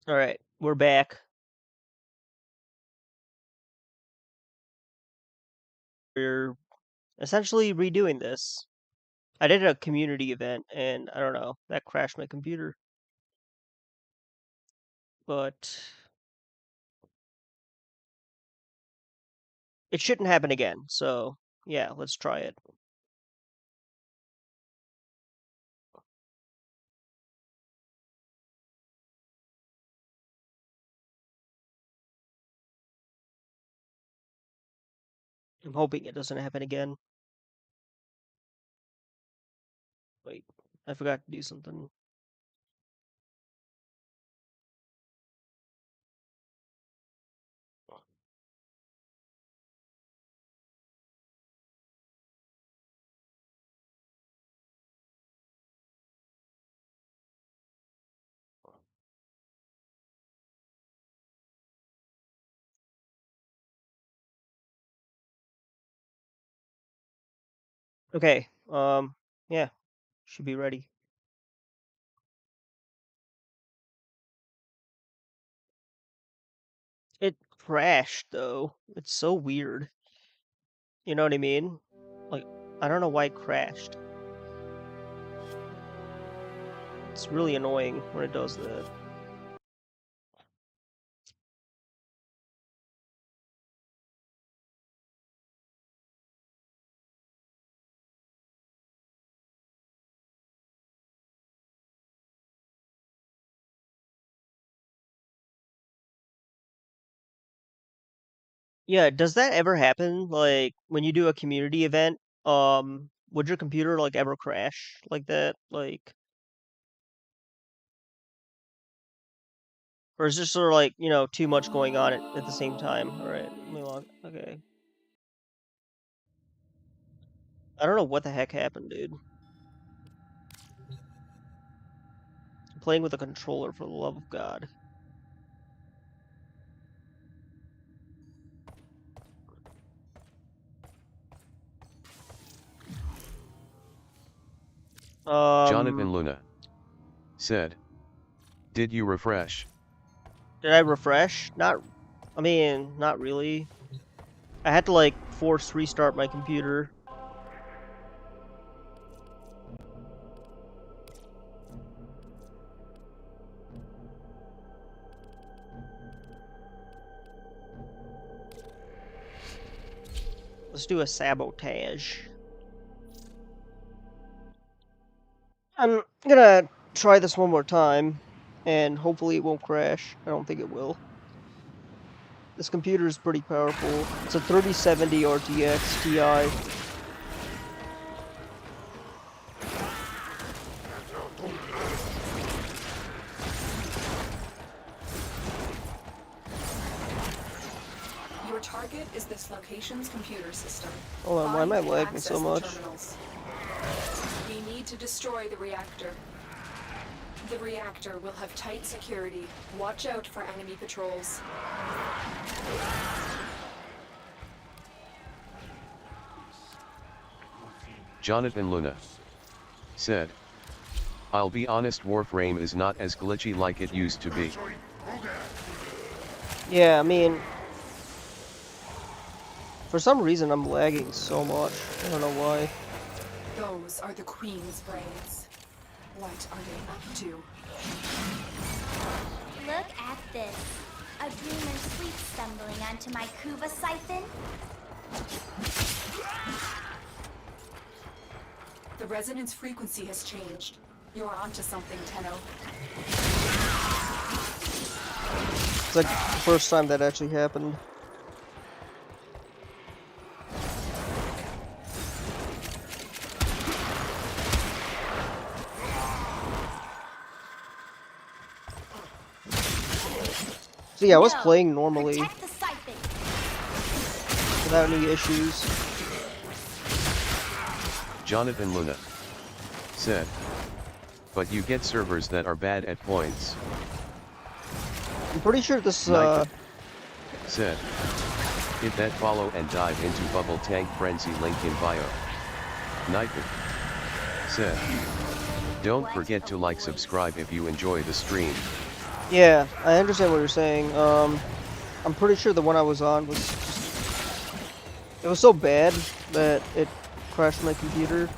Alright, we're back. We're essentially redoing this. I did a community event, and I don't know, that crashed my computer. But it shouldn't happen again, so yeah, let's try it. I'm hoping it doesn't happen again. Wait, I forgot to do something. Okay, yeah, should be ready. It crashed, though. It's so weird. You know what I mean? Like, I don't know why it crashed. It's really annoying when it does that. Yeah, does that ever happen? Like when you do a community event, would your computer like ever crash like that? Like, or is there sort of like, too much going on at the same time? All right, let me log. Okay. I don't know what the heck happened, dude. I'm playing with a controller for the love of God. Jonathan Um, Luna said, "Did you refresh?" did I refresh? I mean, not really. I had to like force restart my computer. Let's do a sabotage. I'm gonna try this one more time, and hopefully it won't crash. I don't think it will. This computer is pretty powerful. It's a 3070 RTX Ti. Your target is this location's computer system. Hold on, why am Find I and lagging access so the much? terminals. We need to destroy the reactor. The reactor will have tight security. Watch out for enemy patrols. Jonathan Luna said, "I'll be honest, Warframe is not as glitchy like it used to be." Yeah, I mean, for some reason I'm lagging so much. I don't know why. Those are the Queen's brains. What are they up to? Look at this. A dreamer sleep stumbling onto my Kuva siphon. The resonance frequency has changed. You're onto something, Tenno. It's like the first time that actually happened. So yeah, I was playing normally Protect the siphon. without any issues. Jonathan Luna said, "But you get servers that are bad at points." I'm pretty sure this Nike said, "Hit that follow and dive into Bubble Tank Frenzy, link in bio." Nike said, "Don't forget to like, subscribe if you enjoy the stream." Yeah, I understand what you're saying. I'm pretty sure the one I was on was just, it was so bad that it crashed my computer.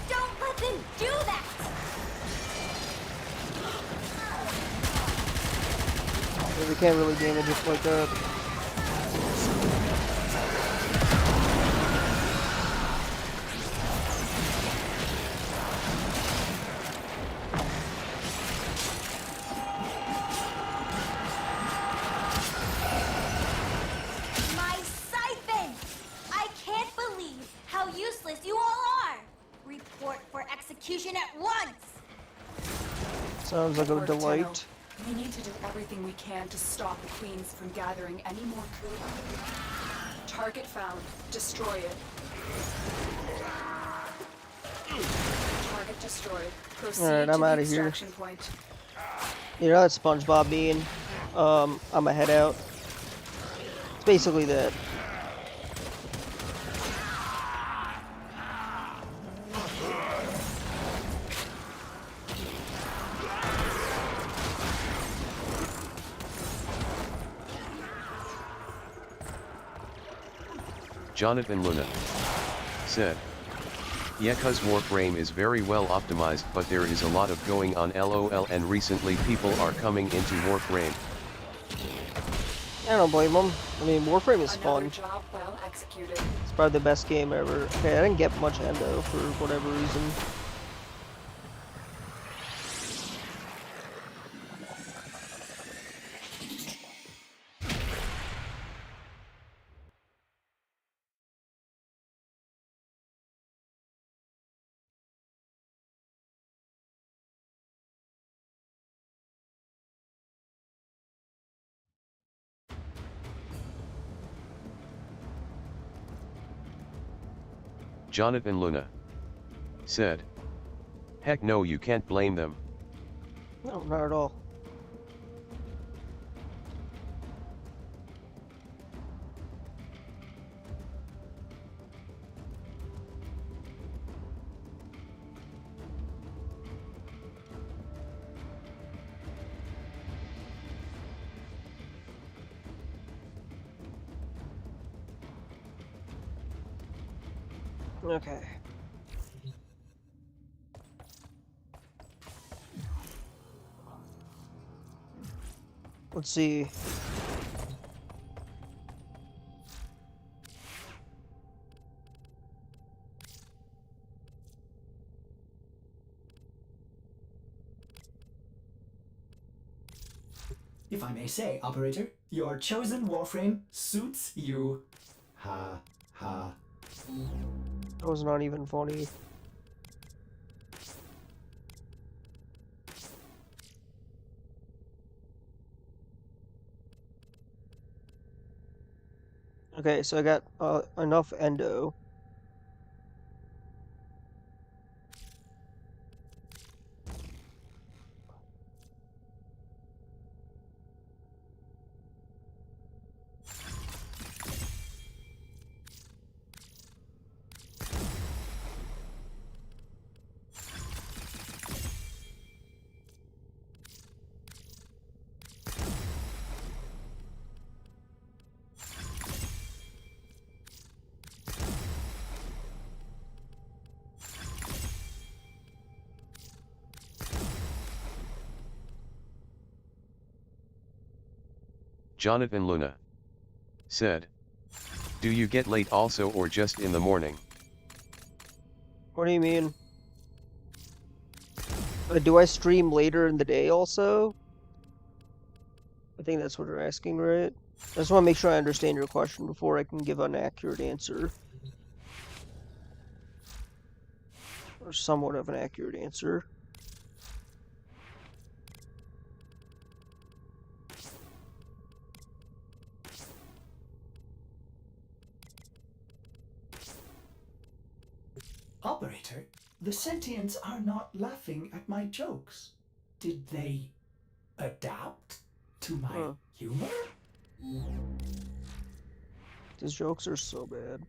Don't let them do that! Yeah, we can't really damage it like that. My siphon! I can't believe how useless you all are! Report for execution at once! Sounds like Good a work, Tenno. delight. We need to do everything we can to stop the Queens from gathering any more Target found. Destroy it. Target destroyed. Proceed Alright, to I'm the outta here. extraction point. You know that SpongeBob bean? I'ma head out. It's basically that. Jonathan Luna said. Yeah, cuz Warframe is very well optimized, but there is a lot of going on LOL, and recently people are coming into Warframe. I don't blame them. I mean, Warframe is Another fun. job well executed. It's probably the best game ever. Okay, I didn't get much endo for whatever reason. Jonathan Luna said. Heck no, you can't blame them. No, not at all. Okay. Let's see. If I may say, operator, your chosen Warframe suits you. Ha ha. That was not even funny. Okay, so I got enough endo. Jonathan Luna said. Do you get late also, or just in the morning? What do you mean? Do I stream later in the day also? I think that's what you're asking, right? I just want to make sure I understand your question before I can give an accurate answer. Or somewhat of an accurate answer. Operator, the sentients are not laughing at my jokes. Did they adapt to my humor? These jokes are so bad.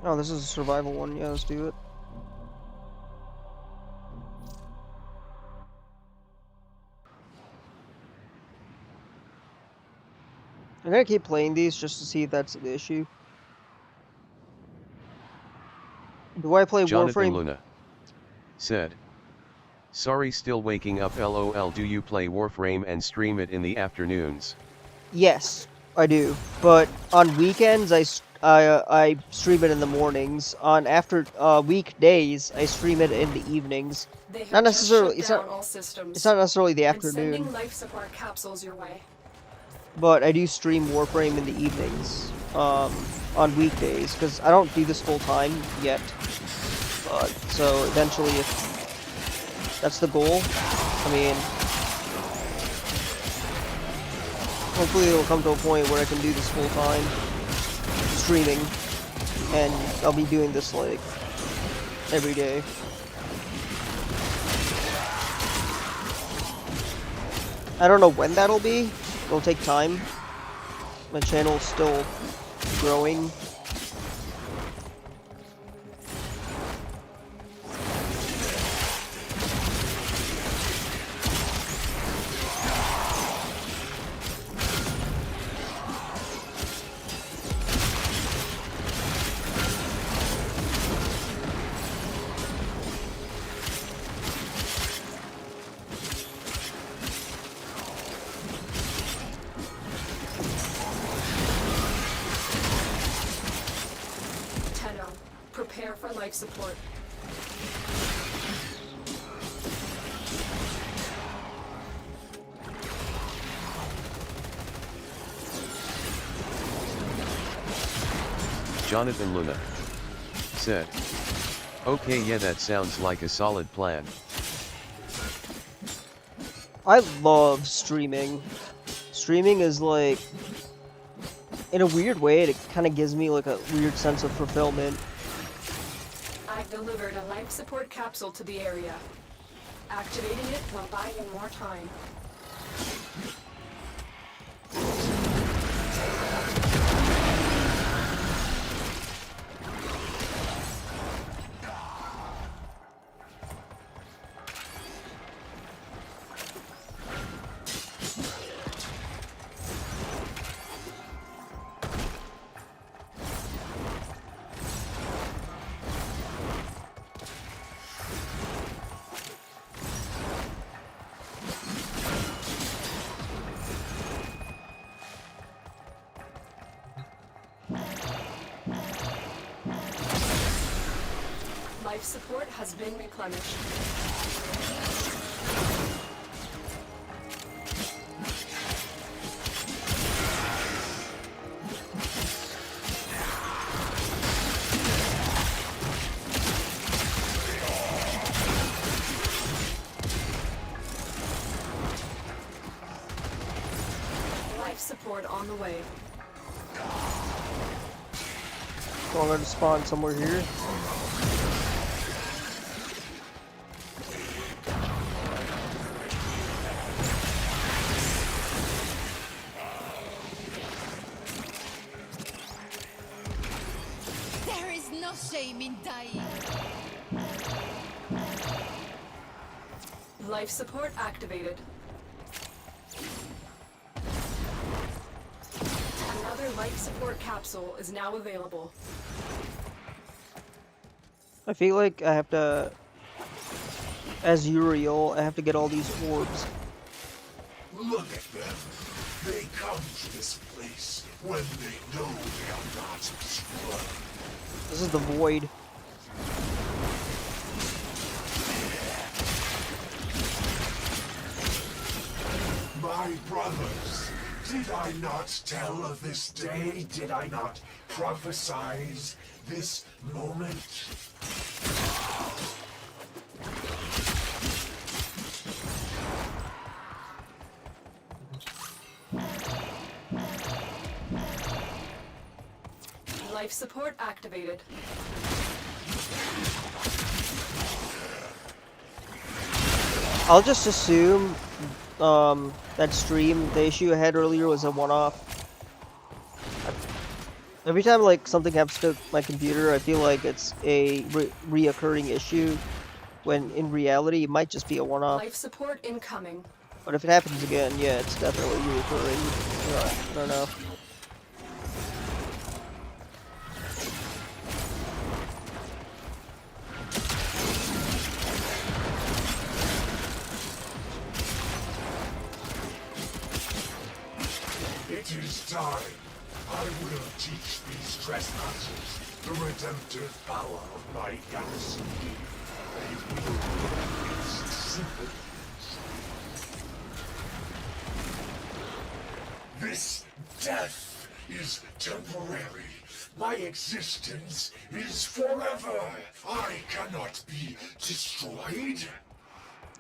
Oh, this is a survival one. Yeah, let's do it. I'm gonna keep playing these just to see if that's the issue. Do I play Jonathan Warframe? Luna said, "Sorry, still waking up. LOL. Do you play Warframe and stream it in the afternoons?" Yes, I do. But on weekends, I stream it in the mornings. On after weekdays, I stream it in the evenings. They have Not just necessarily. shut down all systems. It's not necessarily the I'm sending afternoon, life support capsules your way. but I do stream Warframe in the evenings. On weekdays, because I don't do this full time yet. But so eventually, if that's the goal, I mean, hopefully it'll come to a point where I can do this full time streaming, and I'll be doing this like every day. I don't know when that'll be. It'll take time. My channel's still growing. Tenno, prepare for life support. Jonathan Luna said, "Okay, yeah, that sounds like a solid plan." I love streaming. Streaming is like, in a weird way, it kind of gives me like a weird sense of fulfillment. I've delivered a life support capsule to the area. Activating it will buy you more time. Life support has been replenished. Life support on the way. So I'm going to spawn somewhere here. There is no shame in dying. Life support activated. Another life support capsule is now available. I feel like I have to, as Uriel, I have to get all these orbs. Look at them. They come to this place when they know they are not destroyed. This is the void. My brothers, did I not tell of this day? Did I not prophesize this moment? Life support activated. I'll just assume that stream, the issue I had earlier was a one-off. Every time like something happens to my computer, I feel like it's a reoccurring issue, when in reality it might just be a one-off. Life support incoming. But if it happens again, yeah, it's definitely reoccurring. I don't know. It is time. I will teach these trespassers the redemptive power of my galaxy. They will know its sympathies. This death is temporary. My existence is forever. I cannot be destroyed.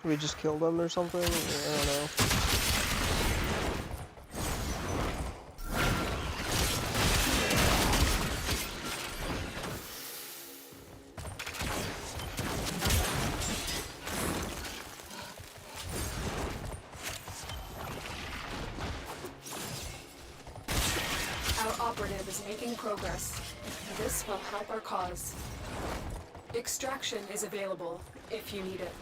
We just killed him or something? I don't know. Our operative is making progress. This will help our cause. Extraction is available if you need it.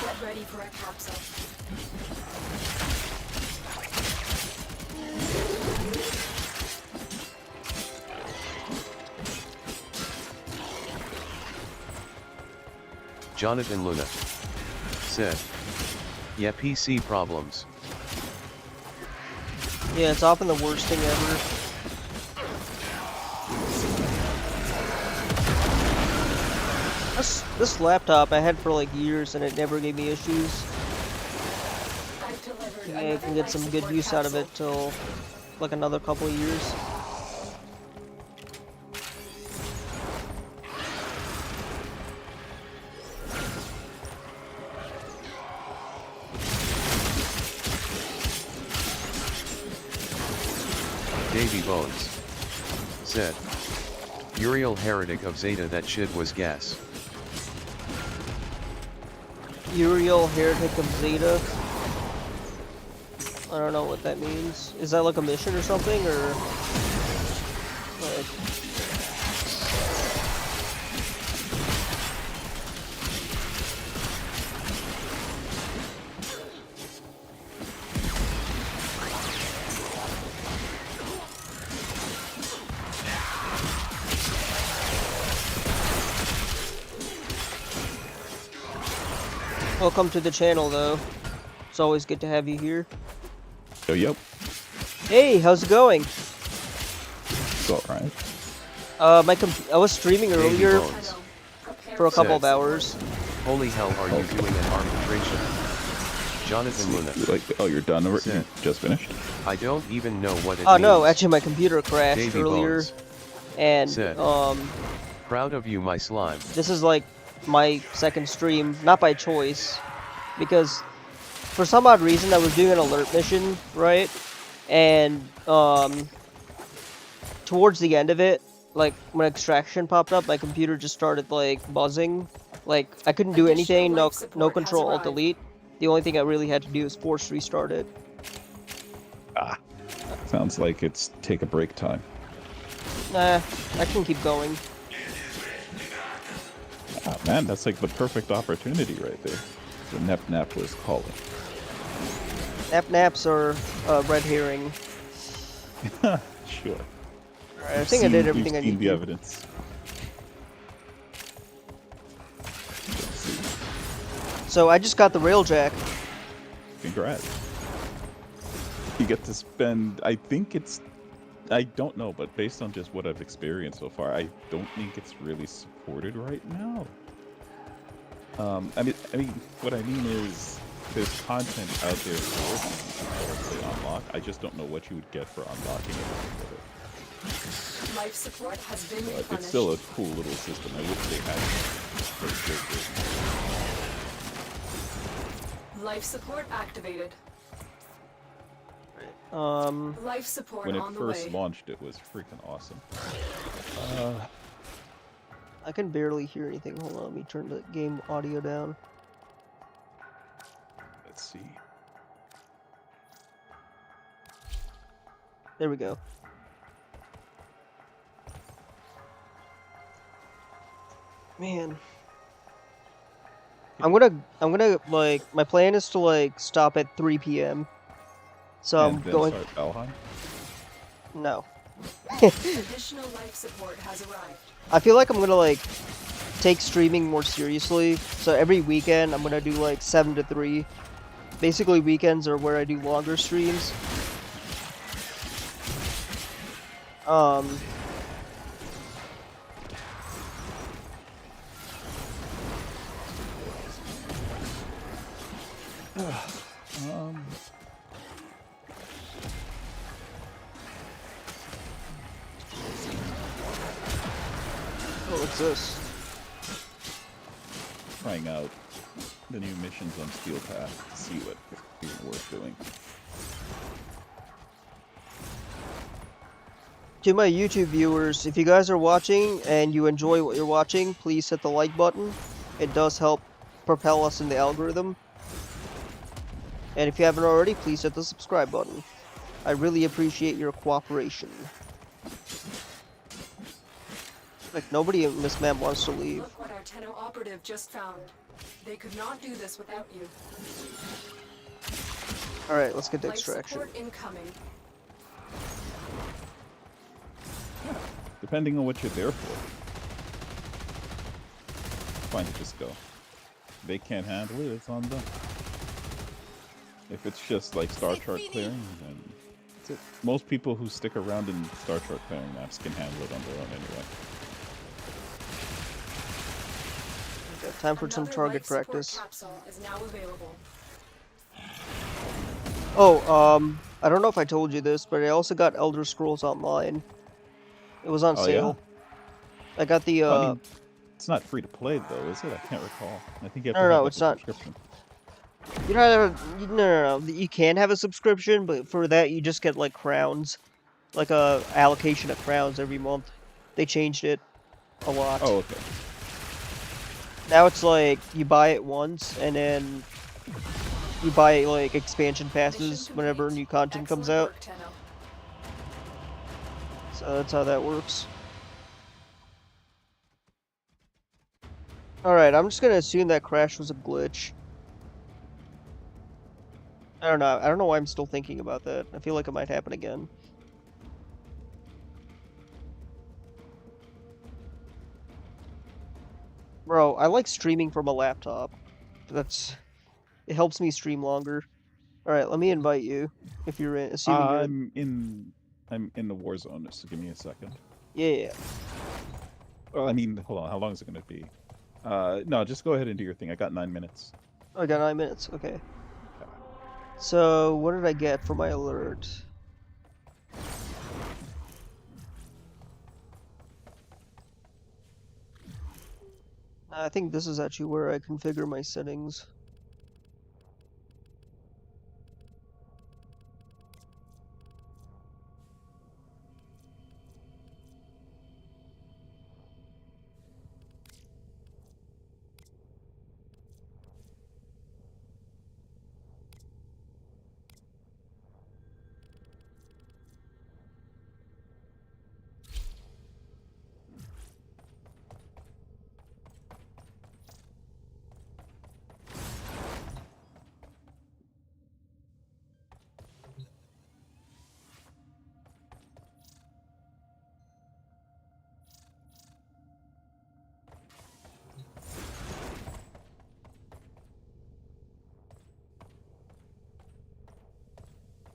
Get ready for a capsule. Jonathan Luna said, yeah, PC problems. Yeah, it's often the worst thing ever. This laptop I had for like years and it never gave me issues. I've delivered Yeah, I another can get life some good support use out of it capsule. till like another couple of years. Davy Bones said, Uriel heretic of Zeta, that shit was gas. Uriel Heretic of Zeta. I don't know what that means. Is that like a mission or something, or like? Welcome to the channel, though. It's always good to have you here. Oh, yep. Hey, how's it going? It's alright. I was streaming earlier Bones for a couple of said, hours. holy hell, are you doing an arbitration? Jonathan Luna Like, oh, you're done? You said, just finished? I don't even know what it Oh means. no, actually my computer crashed Davy earlier, Bones and said, proud of you, my slime. this is like my second stream, not by choice, because for some odd reason I was doing an alert mission, right? And towards the end of it, like when extraction popped up, my computer just started like buzzing. Like I couldn't do anything, no control alt delete. The only thing I really had to do was force restart it. Ah. Sounds like it's take a break time. Nah, I can keep going. Ah, man, that's like the perfect opportunity right there. The Nep Nap was calling. Naps are red herring. Sure. Alright, I think I did everything I We've seen need the to. evidence. Let's see. So I just got the railjack. Congrats. You get to spend, I think it's, I don't know, but based on just what I've experienced so far, I don't think it's really supported right now. I mean, what I mean is, there's content out there for unlock. I just don't know what you would get for unlocking everything with it. Life support has been But replenished. it's still a cool little system. I wish they had it. Life support activated. Life support When it on the first way. launched, it was freaking awesome. I can barely hear anything. Hold on, let me turn the game audio down. Let's see. There we go. Man. I'm gonna like, my plan is to like stop at 3 p.m. So And I'm then going. start Valheim? No. Additional life support has arrived. I feel like I'm gonna like take streaming more seriously. So every weekend I'm gonna do like 7 to 3. Basically weekends are where I do longer streams. Oh, what's this? Trying out the new missions on Steel Path to see what is worth doing. To my YouTube viewers, if you guys are watching and you enjoy what you're watching, please hit the like button. It does help propel us in the algorithm. And if you haven't already, please hit the subscribe button. I really appreciate your cooperation. Like, nobody in this map wants to leave. Look what our Tenno operative just found. They could not do this without you. Alright, let's get to Life extraction. support incoming. Depending on what you're there for. Fine to just go. They can't handle it, it's on them. If it's just like Star Chart clearing, then that's it. Most people who stick around in Star Chart clearing maps can handle it on their own anyway. Okay, time for some Another target life support practice. capsule is now available. Oh, I don't know if I told you this, but I also got Elder Scrolls Online. It was on Oh, sale. yeah? I got the, I mean, it's not free to play though, is it? I can't recall. I think you have to No, have no, like, it's a not. subscription. You don't have, no. You can have a subscription, but for that you just get like crowns, like a allocation of crowns every month. They changed it a lot. Oh, okay. Now it's like you buy it once, and then you buy like expansion passes Mission whenever complete. new content comes out. Excellent work, Tenno. So that's how that works. Alright, I'm just gonna assume that crash was a glitch. I don't know. I don't know why I'm still thinking about that. I feel like it might happen again. Bro, I like streaming from a laptop. It helps me stream longer. Alright, let me invite you if you're in, assuming you're in. I'm in the war zone, so give me a second. Yeah. Well, I mean, hold on, how long is it gonna be? No, just go ahead and do your thing. I got 9 minutes. Oh, I got 9 minutes. Okay. So, what did I get for my alert? I think this is actually where I configure my settings.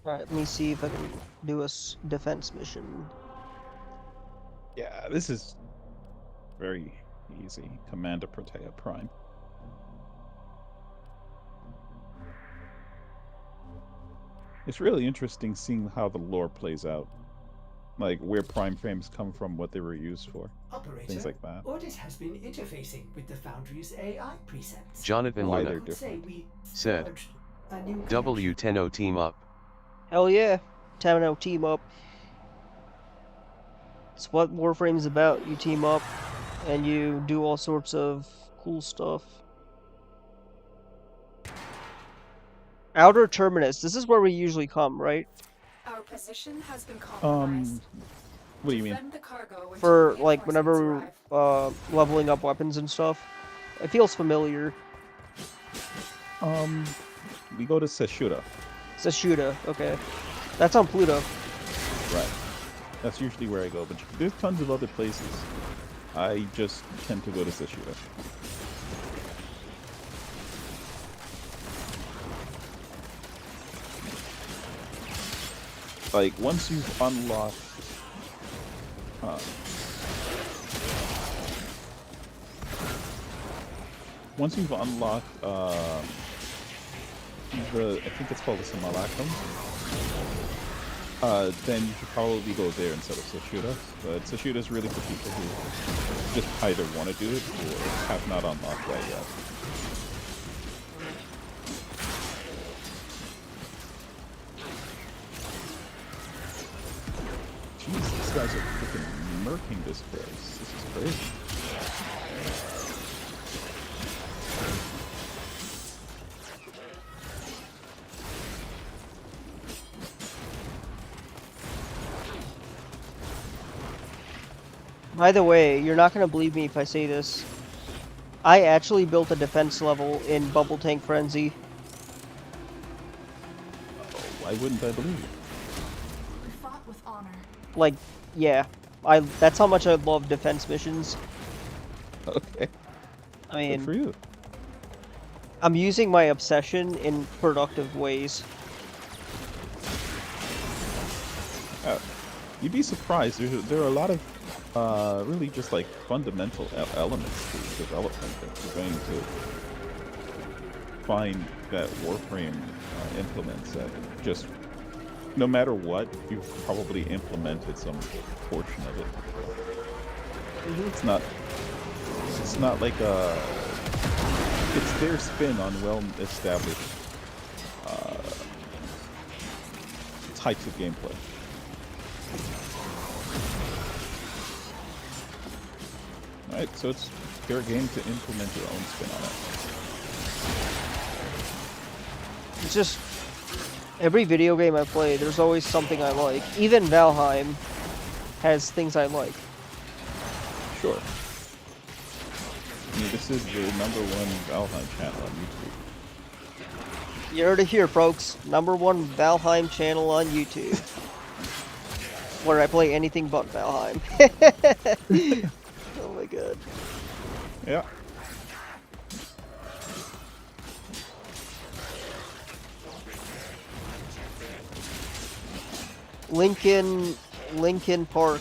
Alright, let me see if I can do a defense mission. Yeah, this is very easy. Commander Protea Prime. It's really interesting seeing how the lore plays out. Like, where Prime frames come from, what they were used for. Operator, Things like that. Ordis has been interfacing with the Foundry's AI precepts. Jonathan Why Luna they're different. said, A new W connection. Tenno team up. Hell yeah. Tenno team up. It's what Warframe's about. You team up and you do all sorts of cool stuff. Outer Terminus. This is where we usually come, right? Our position has been compromised. What do you mean? Defend the cargo until For, like, reinforcements whenever arrive. leveling up weapons and stuff. It feels familiar. We go to Seshura. Seshuda, okay. That's on Pluto. Right. That's usually where I go, but there's tons of other places. I just tend to go to Seshura. Like, once you've unlocked... once you've unlocked, I think it's called the Simulacrum, then you should probably go there instead of Seshura. But Seshura is really for people who just either want to do it or have not unlocked that yet. Jeez, these guys are freaking murking this place. This is crazy. By the way, you're not going to believe me if I say this. I actually built a defense level in Bubble Tank Frenzy. Why wouldn't I believe you? We fought with honor. Like, yeah. That's how much I love defense missions. Okay. I Good for mean, you. I'm using my obsession in productive ways. You'd be surprised. There are a lot of really just like fundamental elements to development that you're going to find that Warframe implements that just, no matter what, you've probably implemented some portion of it. It's not like it's their spin on well-established types of gameplay. Alright, so it's fair game to implement your own spin on it. It's just, every video game I play, there's always something I like. Even Valheim has things I like. Sure. I mean, this is the #1 Valheim channel on YouTube. You heard it here, folks. #1 Valheim channel on YouTube. Where I play anything but Valheim. Oh my god. Yeah. Lincoln Park,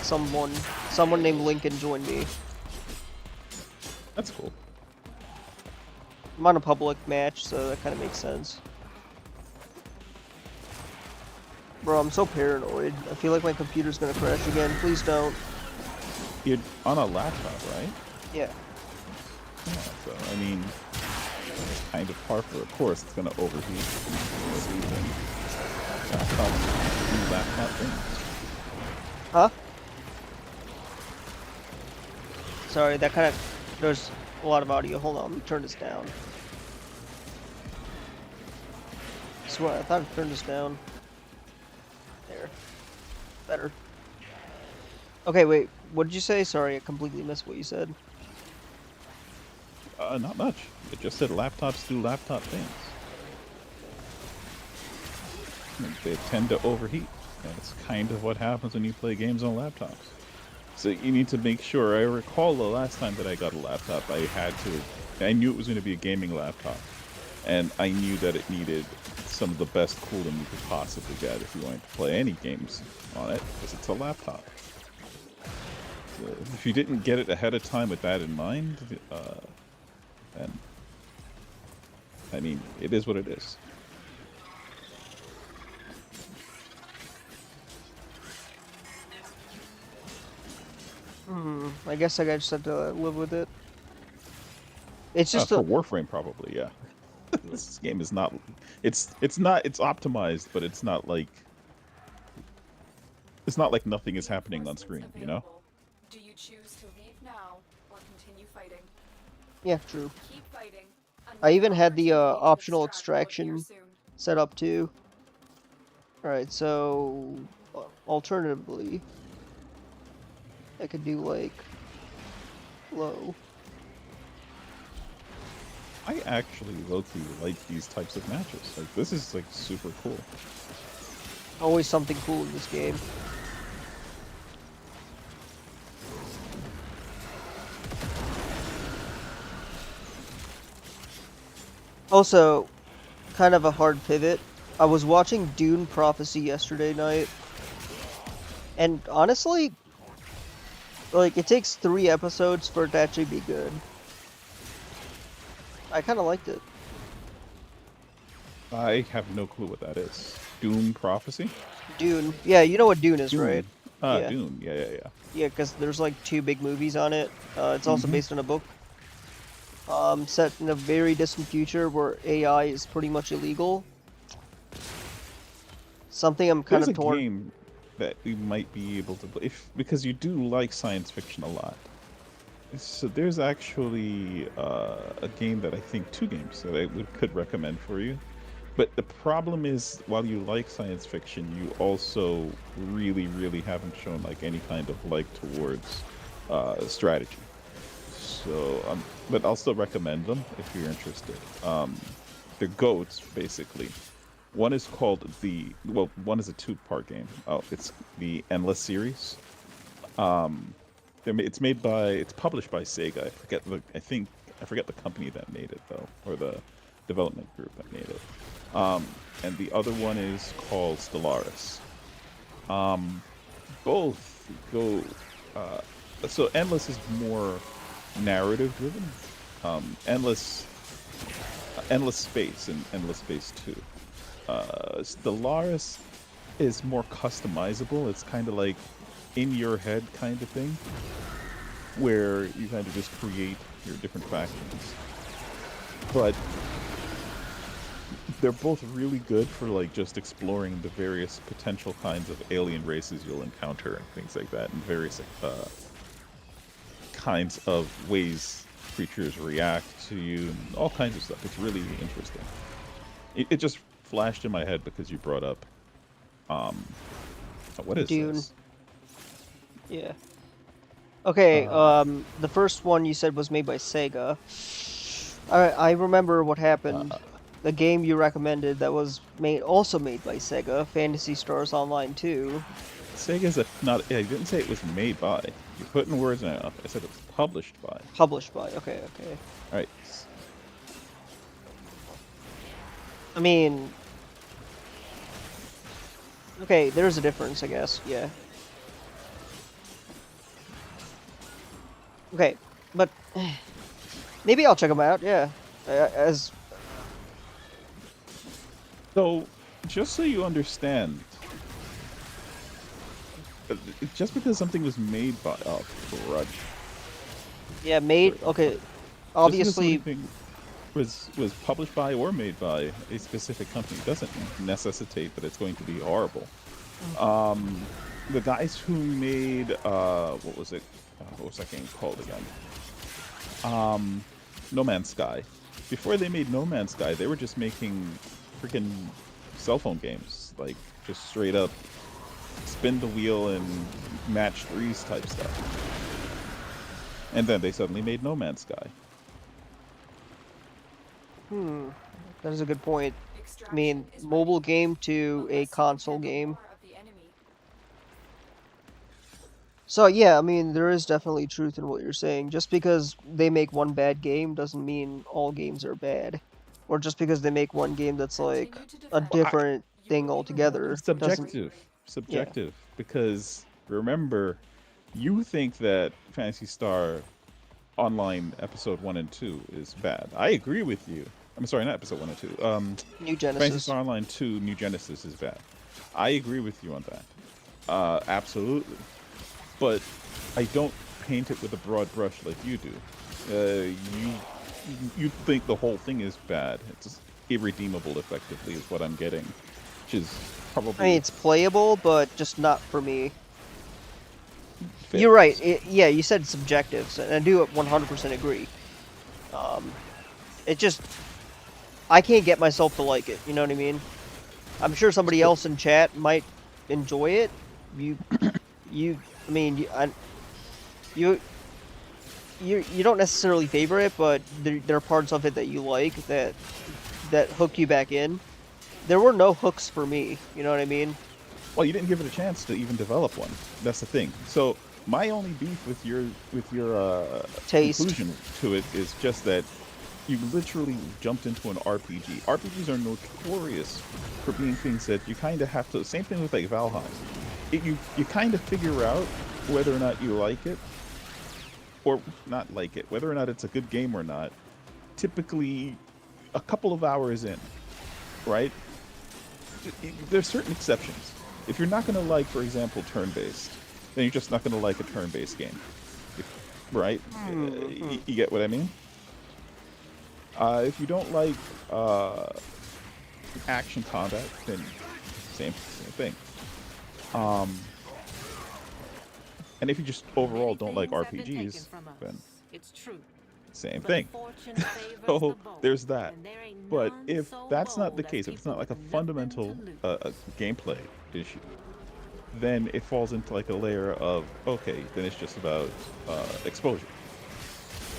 someone named Lincoln joined me. That's cool. I'm on a public match, so that kind of makes sense. Bro, I'm so paranoid. I feel like my computer's gonna crash again. Please don't. You're on a laptop, right? Yeah. Yeah, so, I mean, kind of par for a course. It's going to overheat. Laptop things. Huh? Sorry, that kind of... There's a lot of audio. Hold on, let me turn this down. I swear, I thought I turned this down. There. Better. Okay, wait. What did you say? Sorry, I completely missed what you said. Not much. It just said laptops do laptop things. They tend to overheat. That's kind of what happens when you play games on laptops. So you need to make sure. I recall the last time that I got a laptop, I knew it was going to be a gaming laptop. and I knew that it needed some of the best cooling you could possibly get if you wanted to play any games on it, because it's a laptop. So if you didn't get it ahead of time with that in mind, then I mean, it is what it is. I guess I just have to live with it. It's just For Warframe, probably, yeah. This game is not. It's optimized, but it's not like nothing is happening on screen. You know. Do you choose to leave now or continue fighting? Yeah, true. Keep fighting. I even had the Another opportunity to optional extract will appear extraction soon. set up too. Alright, so alternatively, I could do like low. I actually low-key like these types of matches. Like, this is like super cool. Always something cool in this game. Also, kind of a hard pivot. I was watching Dune Prophecy yesterday night, and honestly, like, it takes 3 episodes for it to actually be good. I kind of liked it. I have no clue what that is. Doom Prophecy? Dune. Yeah, you know what Dune is, Dune. right? Yeah. Dune. Yeah. Yeah, because there's like 2 big movies on it. It's also based on a book. Set in a very distant future where AI is pretty much illegal. Something I'm kind There's of torn. a game that we might be able to play, because you do like science fiction a lot. So there's actually a game that I think 2 games that I could recommend for you. But the problem is, while you like science fiction, you also really, really haven't shown like any kind of like towards strategy. So, but I'll still recommend them if you're interested. They're goats, basically. One is called one is a 2-part game. Oh, it's the Endless series. It's published by Sega. I forget the company that made it though, or the development group that made it. And the other one is called Stellaris. Both go. So Endless is more narrative driven. Endless Space and Endless Space 2. Stellaris is more customizable. It's kind of like in your head kind of thing, where you kind of just create your different factions. But they're both really good for like just exploring the various potential kinds of alien races you'll encounter and things like that, and various kinds of ways creatures react to you and all kinds of stuff. It's really interesting. It just flashed in my head because you brought up what is Dune. this? Yeah. Okay, the first one you said was made by Sega. I remember what happened. The game you recommended that was also made by Sega, Phantasy Stars Online 2. Sega's not. I didn't say it was made by. You're putting words in my mouth. I said it was published by. Published by. Okay. All right. I mean, okay, there's a difference, I guess. Yeah. Okay, but maybe I'll check them out. Yeah, So, just so you understand, just because something was made by grudge. Yeah, made. Okay, obviously. Was published by or made by a specific company doesn't necessitate that it's going to be horrible. The guys who made what was that game called again? No Man's Sky. Before they made No Man's Sky, they were just making freaking cell phone games, like just straight up spin the wheel and match threes type stuff. And then they suddenly made No Man's Sky. That is a good point. I mean, mobile game to a console game. So yeah, I mean, there is definitely truth in what you're saying. Just because they make one bad game doesn't mean all games are bad. or just because they make one game that's like Continue to a defend. different You thing will be altogether rewarded. doesn't. Subjective. Yeah. Subjective. Because remember, you think that Fantasy Star Online Episode 1 and 2 is bad. I agree with you. I'm sorry, not Episode 1 and 2. New Fantasy Genesis. Star Online 2 New Genesis is bad. I agree with you on that. Absolutely. But I don't paint it with a broad brush like you do. You think the whole thing is bad. It's irredeemable, effectively, is what I'm getting. Which is probably I mean, it's playable, but just not for me. fair. You're right. Yeah, you said subjectives, and I do 100% agree. It just I can't get myself to like it. You know what I mean? I'm sure somebody So- else in chat might enjoy it. You, I mean, you don't necessarily favor it, but there are parts of it that you like that hook you back in. There were no hooks for me. You know what I mean? Well, you didn't give it a chance to even develop one. That's the thing. So my only beef with your Taste. conclusion to it is just that you literally jumped into an RPG. RPGs are notorious for being things that you kind of have to. Same thing with like Valheim. You kind of figure out whether or not you like it, or not like it, whether or not it's a good game or not. Typically, a couple of hours in, right? There's certain exceptions. If you're not going to like, for example, turn-based, then you're just not going to like a turn-based game, right? You get what I mean? If you don't like action combat, then same thing. And if you just overall don't like RPGs, then It's true. same thing. So there's that. But if that's not the case, if it's not like a fundamental gameplay issue, then it falls into like a layer of, okay, then it's just about exposure.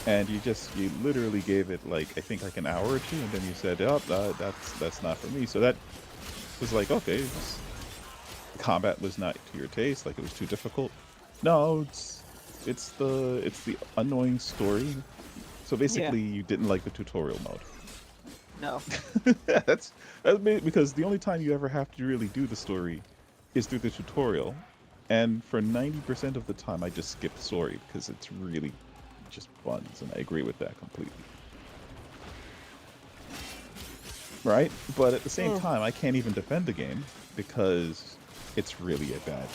And you literally gave it like, I think like an hour or two, and then you said, oh, that's not for me. So that was like, okay, combat was not to your taste, like it was too difficult. No, it's the annoying story. So basically, you didn't like the tutorial mode. No. that's because the only time you ever have to really do the story is through the tutorial, and for 90% of the time, I just skip story because it's really just buns, and I agree with that completely. Right? But at the same time, I can't even defend the game because it's really a bad.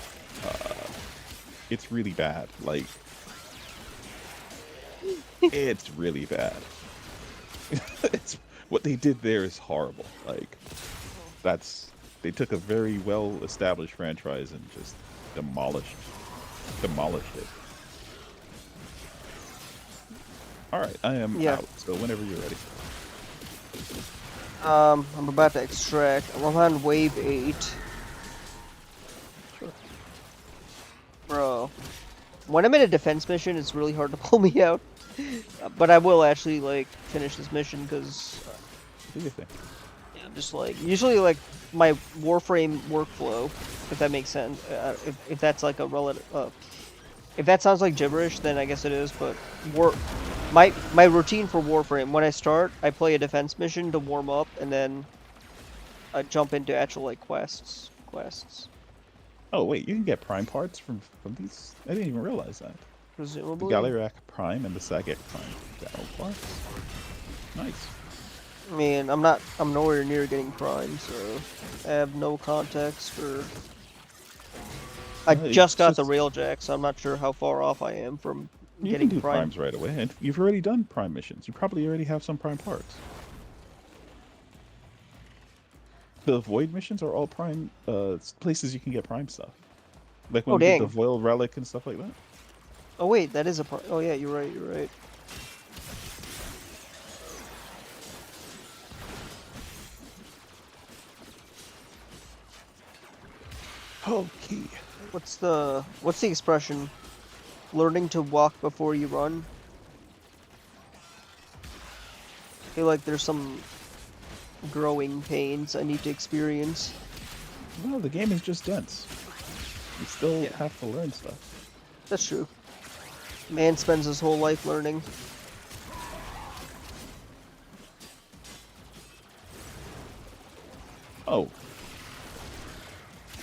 It's really bad. Like, it's really bad. It's what they did there is horrible. Like, they took a very well-established franchise and just demolished it. All right, I am out. So whenever you're ready. I'm about to extract. I'm on wave 8. Sure. Bro, when I'm in a defense mission, it's really hard to pull me out. But I will actually like finish this mission because Do your thing. I'm just like usually like my Warframe workflow, if that makes sense. If that's like a relative, if that sounds like gibberish, then I guess it is. But my routine for Warframe, when I start, I play a defense mission to warm up, and then I jump into actual like quests. Oh wait, you can get prime parts from these? I didn't even realize that. The Presumably. Galerac Prime and the Sagat Prime. Got parts. Nice. I mean, I'm nowhere near getting Prime, so I have no context for. I Well, just got it's the just- Railjack, so I'm not sure how far off I am from You getting can do Prime. primes right away, and you've already done prime missions. You probably already have some prime parts. The Void missions are all prime places you can get prime stuff. Like when Oh, we did the dang. Voil Relic and stuff like that. Oh wait, that is a Prime. Oh yeah, you're right. Okay. What's the expression? Learning to walk before you run. I feel like there's some growing pains I need to experience. No, the game is just dense. You still Yeah. have to learn stuff. That's true. Man spends his whole life learning. Oh.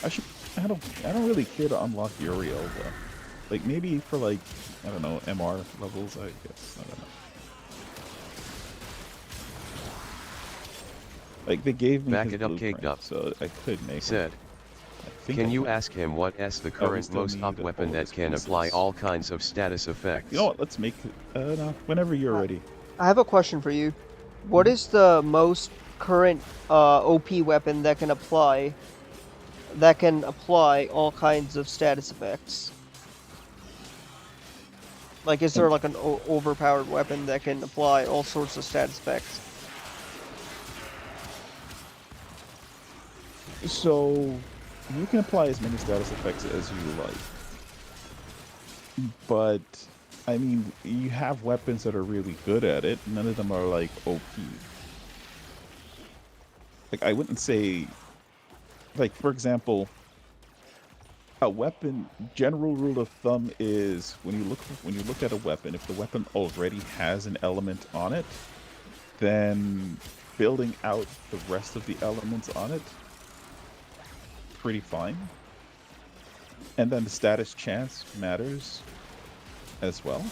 I don't really care to unlock Uriel though. Like maybe for like, I don't know, MR levels, I guess. I don't know. Like they gave me Back his it up, caked blueprint, up. so I could make Said. it. I think Can I you can. ask him what S the we current still most up need weapon all that his can apply pieces. all kinds of status effects? You know what? Let's make it. No, whenever you're ready. I have a question for you. What is the most current OP weapon that can apply all kinds of status effects? Like, is there like an overpowered weapon that can apply all sorts of status effects? So you can apply as many status effects as you like, but I mean, you have weapons that are really good at it. None of them are like OP. Like I wouldn't say, like for example, a weapon. General rule of thumb is when you look at a weapon, if the weapon already has an element on it, then building out the rest of the elements on it, pretty fine. And then the status chance matters as well.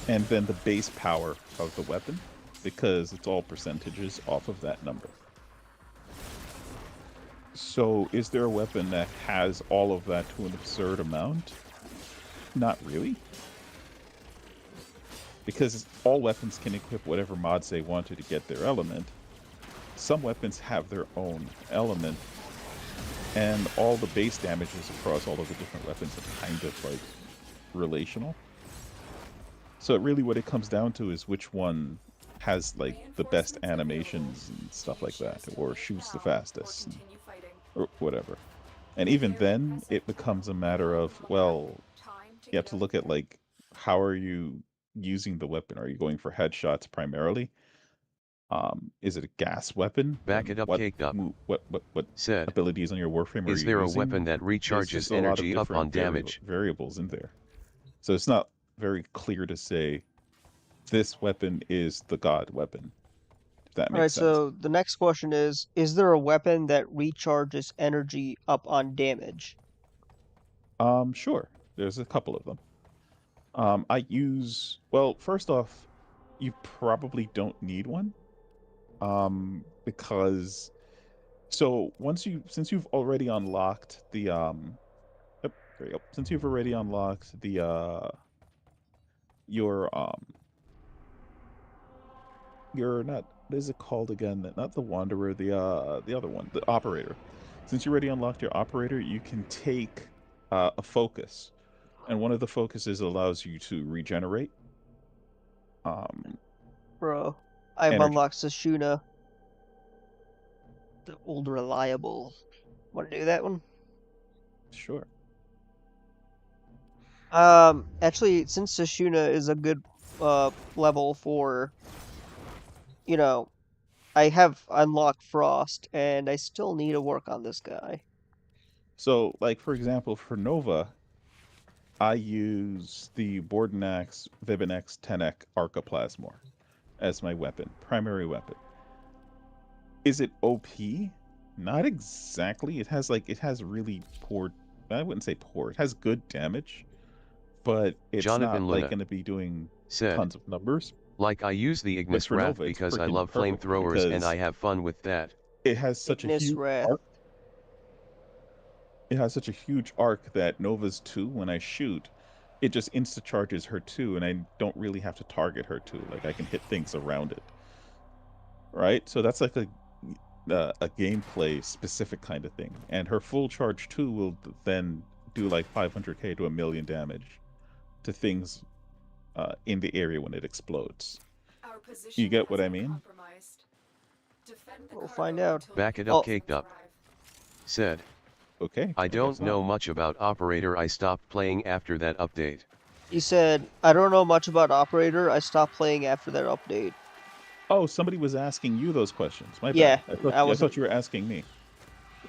And then the base power of the weapon, because it's all percentages off of that number. So is there a weapon that has all of that to an absurd amount? Not really. Because all weapons can equip whatever mods they wanted to get their element. Some weapons have their own element, and all the base damages across all of the different weapons are kind of like relational. So really what it comes down to is which one has like the best animations and stuff like that, or shoots the fastest, or whatever. And even then, it becomes a matter of, well, you have to look at like, how are you using the weapon? Are you going for headshots primarily? Is it a gas weapon? Back it up, caked up. What Said. abilities on your Warframe are you Is there a using? weapon that There's recharges just a lot of energy up on different damage? variables in there. So it's not very clear to say this weapon is the god weapon, if that Alright, makes sense. so the next question is there a weapon that recharges energy up on damage? Sure. There's a couple of them. I use, well, first off, you probably don't need one. Because, so since you've already unlocked the, yep, there you go. Since you've already unlocked the, your not, what is it called again? Not the Wanderer, the other one, the Operator. Since you already unlocked your Operator, you can take a focus, and one of the focuses allows you to regenerate. Bro, I've Energy. unlocked Sashuna. The old reliable. Want to do that one? Sure. Actually, since Sashuna is a good level for, you know, I have unlocked Frost, and I still need to work on this guy. So, like, for example, for Nova, I use the Bordenax Vibinex Tenek Arcaplasmor as my weapon, primary weapon. Is it OP? Not exactly. It has really poor, I wouldn't say poor, it has good damage, but it's Jonathan not Luna like going to be doing said, tons of numbers. like I use the Ignis for Wrath Nova, it's because I freaking love perfect flamethrowers and because I have fun with that. It has such Ignis a huge Wrath. arc. It has such a huge arc that Nova's 2, when I shoot, it just insta-charges her 2, and I don't really have to target her 2. Like, I can hit things around it. Right? So that's like a gameplay specific kind of thing. And her full charge 2 will then do like 500k to 1,000,000 damage to things in the area when it explodes. You get what I mean? We'll find out. Back it up, caked up. Said. Okay. I don't know much about Operator. I stopped playing after that update. He said, I don't know much about Operator. I stopped playing after that update. Oh, somebody was asking you those questions. My Yeah, bad. I thought you were asking me.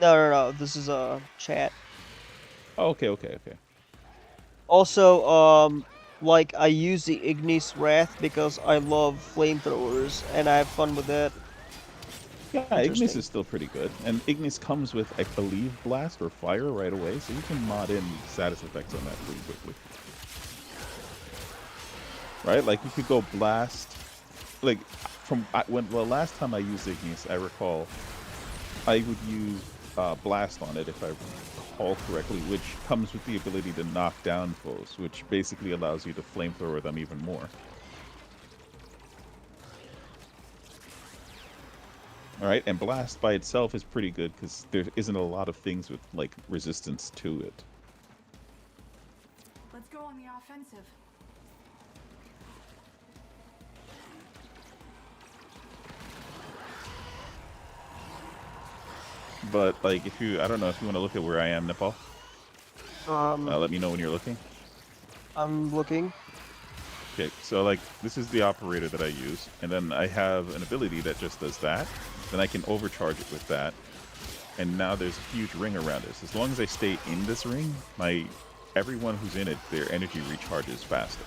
No. This is a chat. Oh, okay. Also, like, I use the Ignis Wrath because I love flamethrowers, and I have fun with that. Yeah, Ignis Interesting. is still pretty good, and Ignis comes with, I believe, Blast or Fire right away, so you can mod in status effects on that pretty quickly. Right? Like, you could go Blast, like, when the last time I used Ignis, I recall, I would use Blast on it, if I recall correctly, which comes with the ability to knock down foes, which basically allows you to flamethrower them even more. Alright, and Blast by itself is pretty good because there isn't a lot of things with, like, resistance to it. Let's go on the offensive. But, like, if you, I don't know if you want to look at where I am, Nepal. Let me know when you're looking. I'm looking. Okay, so, like, this is the operator that I use, and then I have an ability that just does that. Then I can overcharge it with that. And now there's a huge ring around us. As long as I stay in this ring, everyone who's in it, their energy recharges faster.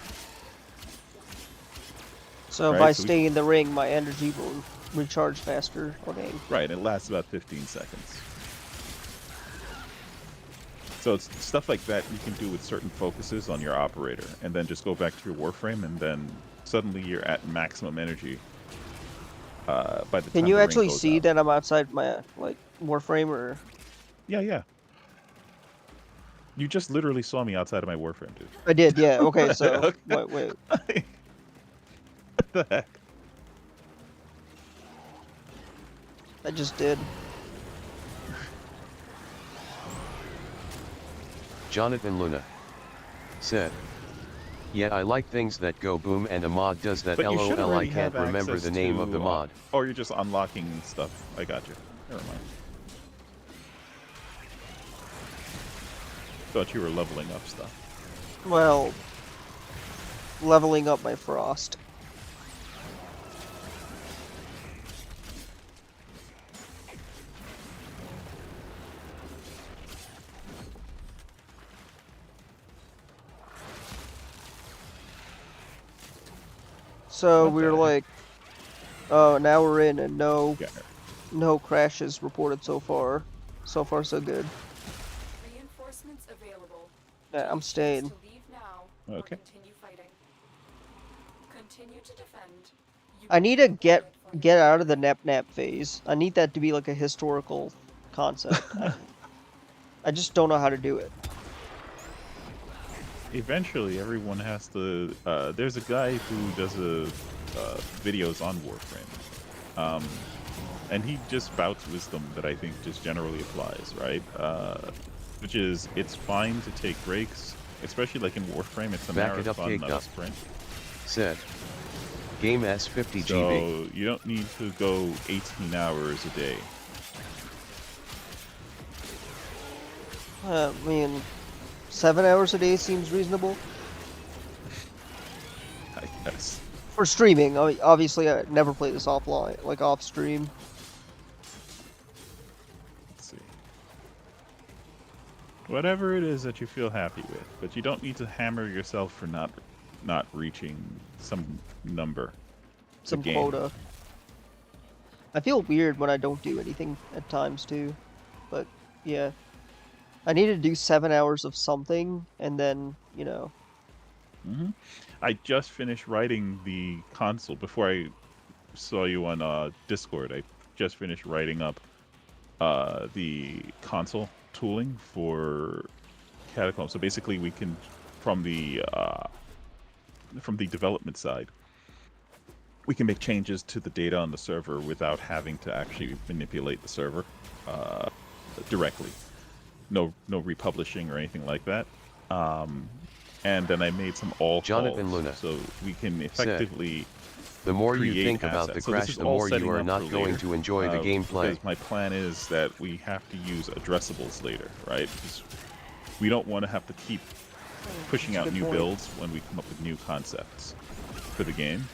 So if Right, I so stay in the ring, my energy will recharge faster on aim. Right, it lasts about 15 seconds. So it's stuff like that you can do with certain focuses on your operator, and then just go back to your Warframe, and then suddenly you're at maximum energy. By the time Can you the ring actually goes see out. that I'm outside my like Warframe or? Yeah. You just literally saw me outside of my Warframe, dude. I did, yeah. Okay, so Okay. wait. What the heck? I just did. Jonathan Luna said, "Yeah, I like things that go boom, and a mod does that. But you should LOL, I already can't have remember access the name to, of the mod." Or you're just unlocking stuff. I got you. Never mind. Thought you were leveling up stuff. Well, leveling up my frost. So we're like, oh, now we're in, and no crashes reported so far. So far, so good. Reinforcements available. Yeah, I'm Choose staying. to leave now or Okay. continue fighting. Continue to defend. You I will need be to rewarded for get your out of the nap phase. I need that to be like a historical concept. I just don't know how to do it. Eventually, everyone has to. There's a guy who does videos on Warframe, and he just spouts wisdom that I think just generally applies, right? Which is, it's fine to take breaks, especially like in Warframe. It's a Back it up, marathon, caked not a up. sprint. Said, "Game S50 GB." So you don't need to go 18 hours a day. I mean, 7 hours a day seems reasonable I guess. for streaming. I mean, obviously, I never play this offline, like off stream. Let's see. Whatever it is that you feel happy with, but you don't need to hammer yourself for not reaching some number. Some game. quota. I feel weird when I don't do anything at times too, but yeah. I need to do 7 hours of something, and then, you know. I just finished writing the console before I saw you on Discord. I just finished writing up the console tooling for Catacomb. So basically, we can from the development side, we can make changes to the data on the server without having to actually manipulate the server directly. No republishing or anything like that. And then I made some all Jonathan calls, Luna so we can effectively. The more you create think about the assets. So this crash, is the all more setting you are up not for going later, to enjoy the gameplay. Because my plan is that we have to use addressables later, right? Because we don't want to have to keep pushing That's a out good new point. builds when we come up with new concepts for the game.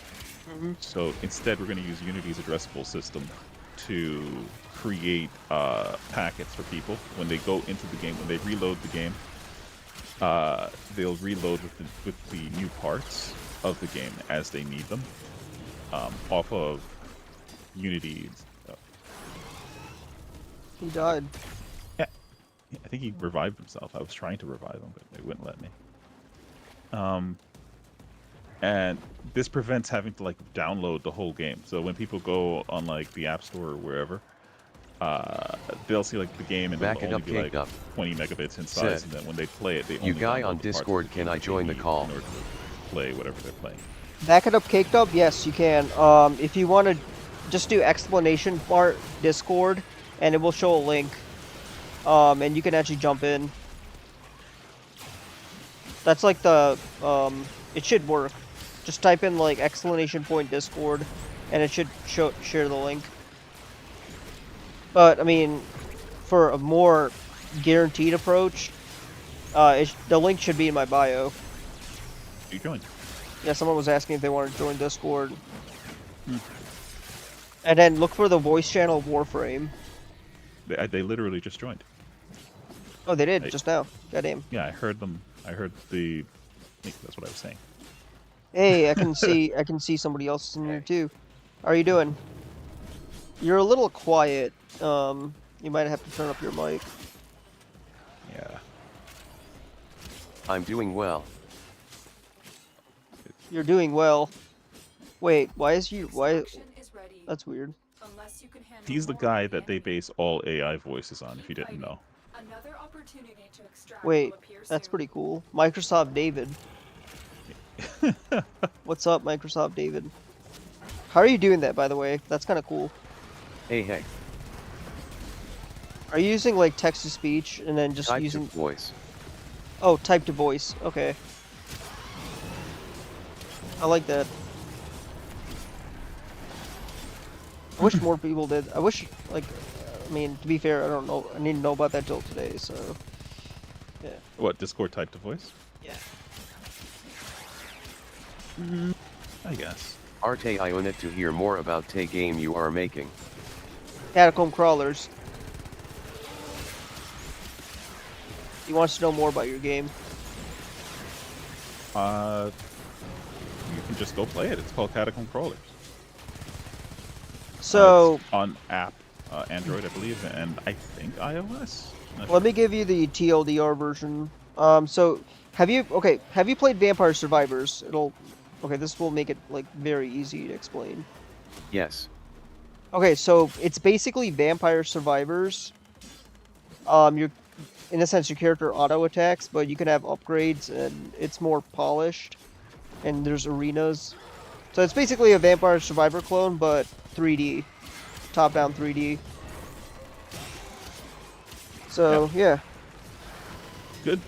So instead, we're going to use Unity's addressable system to create packets for people when they go into the game. When they reload the game, they'll reload with the new parts of the game as they need them, off of Unity's He died. Yeah, I think he revived himself. I was trying to revive him, but they wouldn't let me. And this prevents having to like download the whole game. So when people go on like the App Store or wherever, they'll see like the game and Back it'll it only up, be like caked up. 20 megabits in size, Said, and then when they play it, they You only guy download on the parts Discord, of the can game I that they join the need call? in order to play whatever they're playing. Back it up, caked up. Yes, you can. If you want to, just do explanation part Discord, and it will show a link. And you can actually jump in. That's like the it should work. Just type in like explanation point Discord, and it should share the link. But I mean, for a more guaranteed approach, the link should be in my bio. You joined. Yeah, someone was asking if they wanted to join Discord. And then look for the voice channel of Warframe. They literally just joined. Oh, they did just now. Goddamn. Yeah, I heard them. I heard the. That's what I was saying. Hey, I can see somebody else in here too. How are you doing? You're a little quiet. You might have to turn up your mic. Yeah. I'm doing well. You're doing well. Wait, why is you why? Extraction is ready. That's weird. Unless you can handle He's the more guy of that they base all AI voices on, if you didn't know. Another opportunity to extract Wait, will appear that's soon. pretty cool. Microsoft David. What's up, Microsoft David? How are you doing that, by the way? That's kind of cool. Hey. Are you using like text to speech and then just Type using to voice. Oh, type to voice. Okay. I like that. I wish more people did. I wish, like, I mean, to be fair, I don't know. I need to know about that till today, so. Yeah. What, Discord type to voice? Yeah. I guess. Arte Ionet to hear more about the game you are making. Catacomb Crawlers. He wants to know more about your game. You can just go play it. It's called Catacomb Crawlers. So, it's on app, Android, I believe, and I think iOS. let me give you the TLDR version. So, have you played Vampire Survivors? Okay, this will make it, like, very easy to explain. Yes. Okay, so it's basically Vampire Survivors. In a sense, your character auto attacks, but you can have upgrades, and it's more polished. And there's arenas. So it's basically a Vampire Survivor clone, but 3D. Top-down 3D. So, yeah. Good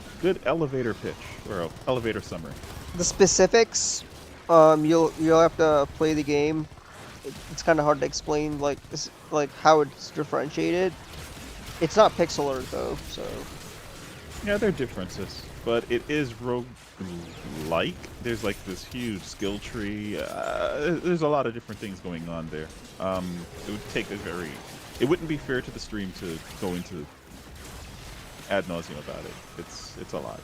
elevator pitch, or elevator summary. The specifics, you'll have to play the game. It's kind of hard to explain, like how it's differentiated. It's not pixel art though, so. Yeah, there are differences, but it is rogue-like. There's like this huge skill tree. There's a lot of different things going on there. It would take it wouldn't be fair to the stream to go into ad nauseum about it. It's a lot.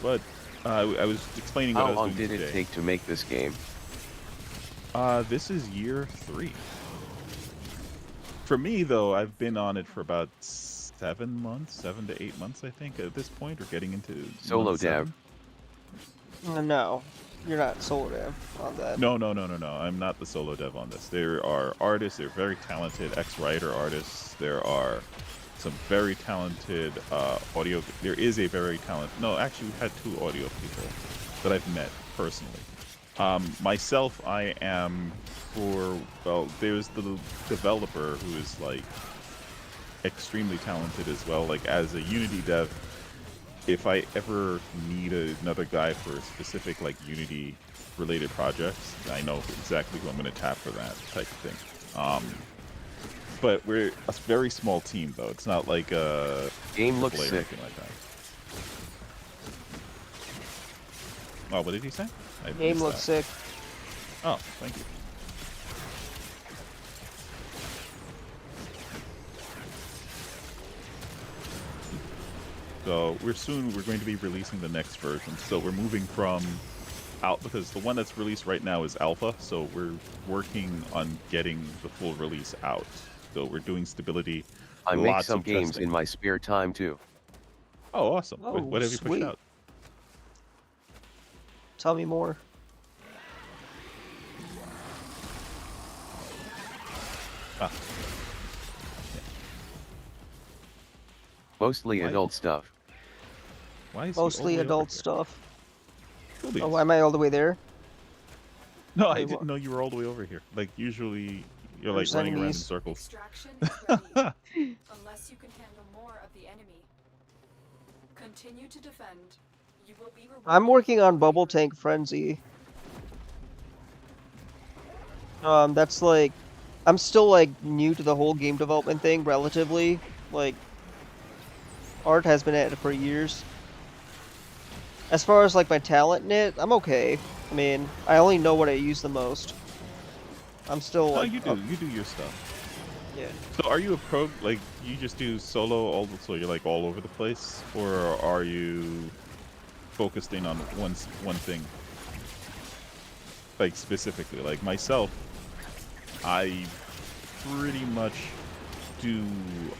But I was explaining what I How was long doing did today. it take to make this game? This is year 3. For me, though, I've been on it for about 7 to 8 months, I think, at this point, or getting into Solo month 7. dev. No, you're not solo dev on that. No. I'm not the solo dev on this. There are artists. They're very talented ex-writer artists. There are some very talented audio. There is a very talented. No, actually, we've had 2 audio people that I've met personally. Myself, I am there's the developer who is like extremely talented as well. Like as a Unity dev, if I ever need another guy for specific like Unity related projects, I know exactly who I'm going to tap for that type of thing. But we're a very small team though. It's not like a Game looks AAA or sick. anything like that. Oh, what did he say? I Game missed looks that. sick. Oh, thank you. So we're going to be releasing the next version. So we're moving from out because the one that's released right now is alpha. So we're working on getting the full release out. So we're doing stability I make Lots some of games testing. in my spare time too. Oh, awesome. Oh, What have you pushed sweet. out? Tell me more. Ah, Mostly Why- adult stuff. why is he all the Mostly way over adult here? stuff. Please. Oh, am I all the way there? No, I Wait, didn't what? know you were all the way over here. Like, usually you're like There's running around in enemies. circles. Extraction is ready, unless you can handle more of the enemy. Continue to defend. You will be rewarded. I'm working for on your Bubble labor. Tank Frenzy. That's like, I'm still like new to the whole game development thing, relatively. Like, Art has been at it for years. As far as like my talent in it, I'm okay. I mean, I only know what I use the most. I'm still No, like, you do your stuff. yeah. So are you a pro, like, you just do solo so you're like all over the place? Or are you focused in on one thing? Like, specifically, like myself, I pretty much do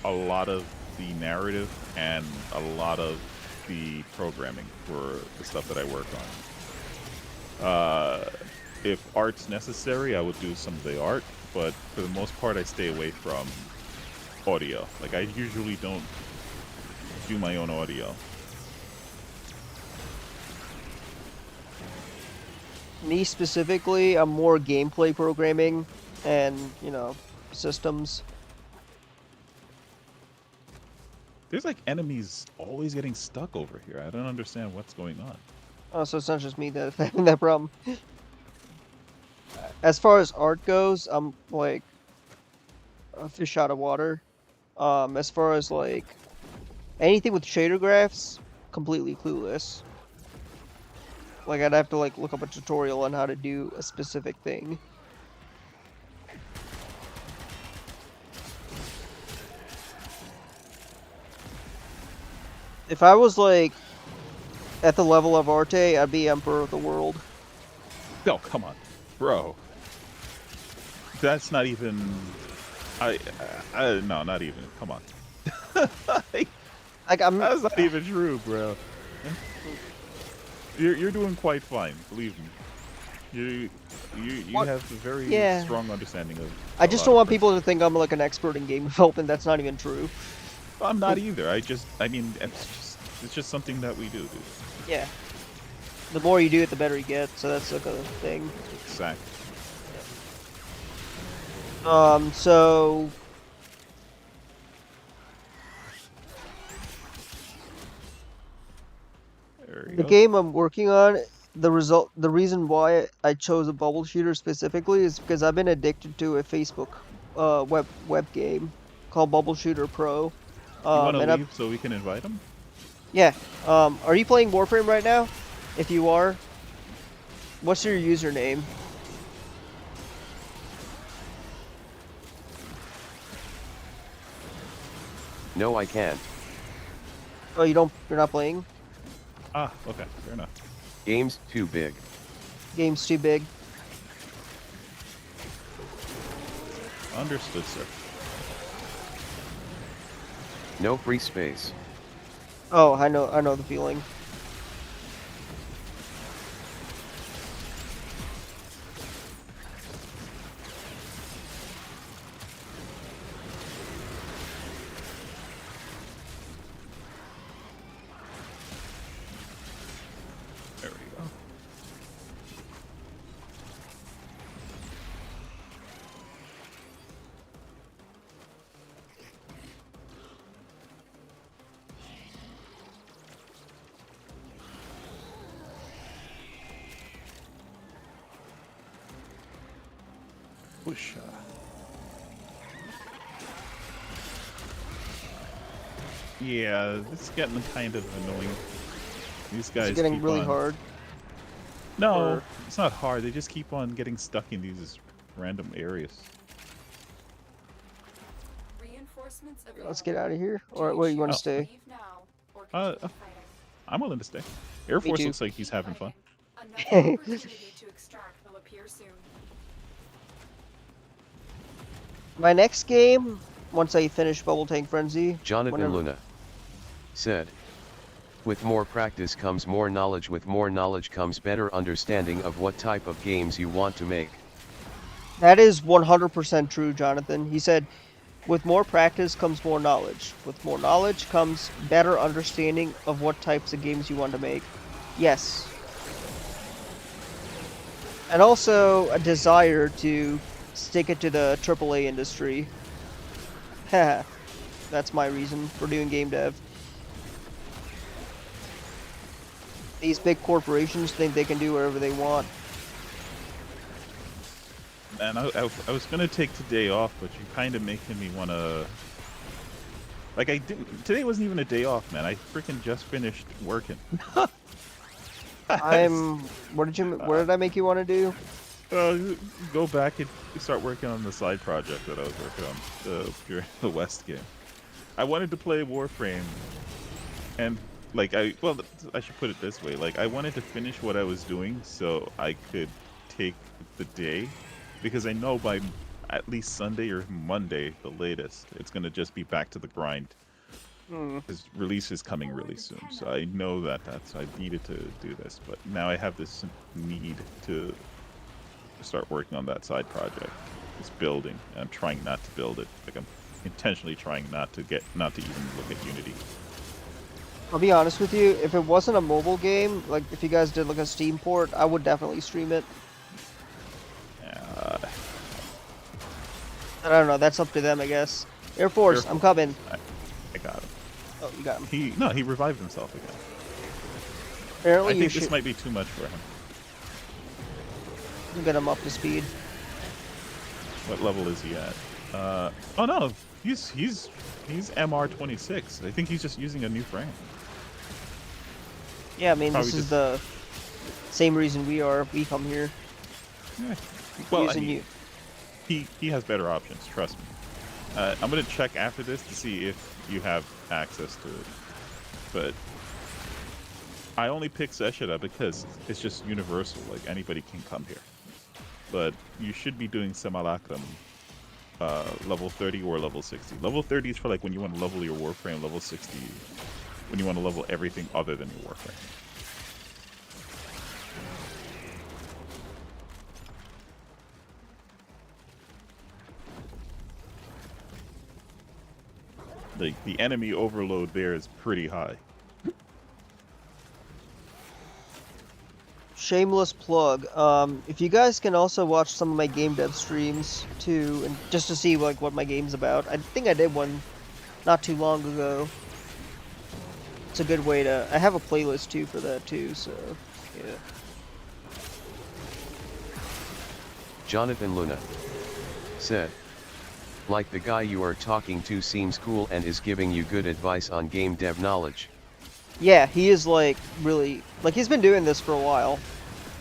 a lot of the narrative and a lot of the programming for the stuff that I work on. If art's necessary, I would do some of the art, but for the most part, I stay away from audio. Like, I usually don't do my own audio. Me specifically, I'm more gameplay programming and, systems. There's like enemies always getting stuck over here. I don't understand what's going on. Oh, so it's not just me that having that problem. As far as art goes, I'm like a fish out of water. As far as like anything with shader graphs, completely clueless. Like I'd have to like look up a tutorial on how to do a specific thing. If I was like at the level of Arte, I'd be Emperor of the World. Oh, come on, bro. That's not even. No, not even. Come on. Like I'm. That's not even true, bro. You're doing quite fine, believe me. You What? have a very Yeah. strong understanding of. I a just lot don't of want things. people to think I'm like an expert in game development. That's not even true. I'm not either. I mean, it's just something that we do, dude. Yeah. The more you do it, the better you get. So that's like a thing. Exactly. So There you the go. game I'm working on, the reason why I chose a bubble shooter specifically is because I've been addicted to a Facebook web game called Bubble Shooter Pro. You want to And leave so we can invite him? yeah. Are you playing Warframe right now? If you are, what's your username? No, I can't. Oh, you're not playing? Ah, okay, fair enough. Game's too big. Game's too big. Understood, sir. No free space. Oh, I know the feeling. There we go. Whoosh. Yeah, it's getting kind of annoying. These guys It's getting keep really on... hard. No, or- it's not hard. They just keep on getting stuck in these random areas. Reinforcements Let's available. get out of here. Do Or where you want to choose stay? leave now or continue fighting? I'm willing to stay. Air Force too. looks like he's having fun. Another opportunity to extract will appear soon. My next game once I finish Bubble Tank Frenzy. Jonathan whenever... Luna said, with more practice comes more knowledge. With more knowledge comes better understanding of what type of games you want to make. That is 100% true, Jonathan. He said, with more practice comes more knowledge. With more knowledge comes better understanding of what types of games you want to make. Yes. And also a desire to stick it to the AAA industry. Haha. That's my reason for doing game dev. These big corporations think they can do whatever they want. And I was gonna take today off, but you're kind of making me wanna. Like I didn't. Today wasn't even a day off, man. I freaking just finished working. What did I make you want to do? Go back and start working on the side project that I was working on during the West game. I wanted to play Warframe, and like I should put it this way: like I wanted to finish what I was doing so I could take the day, because I know by at least Sunday or Monday, the latest, it's gonna just be back to the grind. His release is coming really soon, so I know that I needed to do this, but now I have this need to start working on that side project. It's building, and I'm trying not to build it. Like I'm intentionally trying not to even look at Unity. I'll be honest with you, if it wasn't a mobile game, like if you guys did like a Steam port, I would definitely stream it. I don't know, that's up to them, I guess. Air Force, I'm coming. I got him. Oh, you got him. He revived himself again. Apparently I think this might be too much for him. You get him up to speed. What level is he at? Oh no, he's MR26. I think he's just using a new frame. Yeah, I mean, Probably this is the same reason we come here. Yeah. Well, using you. He has better options, trust me. I'm gonna check after this to see if you have access to it. But I only picked Seshida because it's just universal, like anybody can come here. But you should be doing Simulacrum level 30 or level 60. Level 30 is for like when you want to level your Warframe, level 60 when you want to level everything other than your Warframe. The enemy overload there is pretty high. Shameless plug. If you guys can also watch some of my game dev streams too, and just to see like what my game's about. I think I did one not too long ago. It's a good way to. I have a playlist too for that too. So yeah. Jonathan Luna said, like the guy you are talking to seems cool and is giving you good advice on game dev knowledge. Yeah, he is like really like he's been doing this for a while.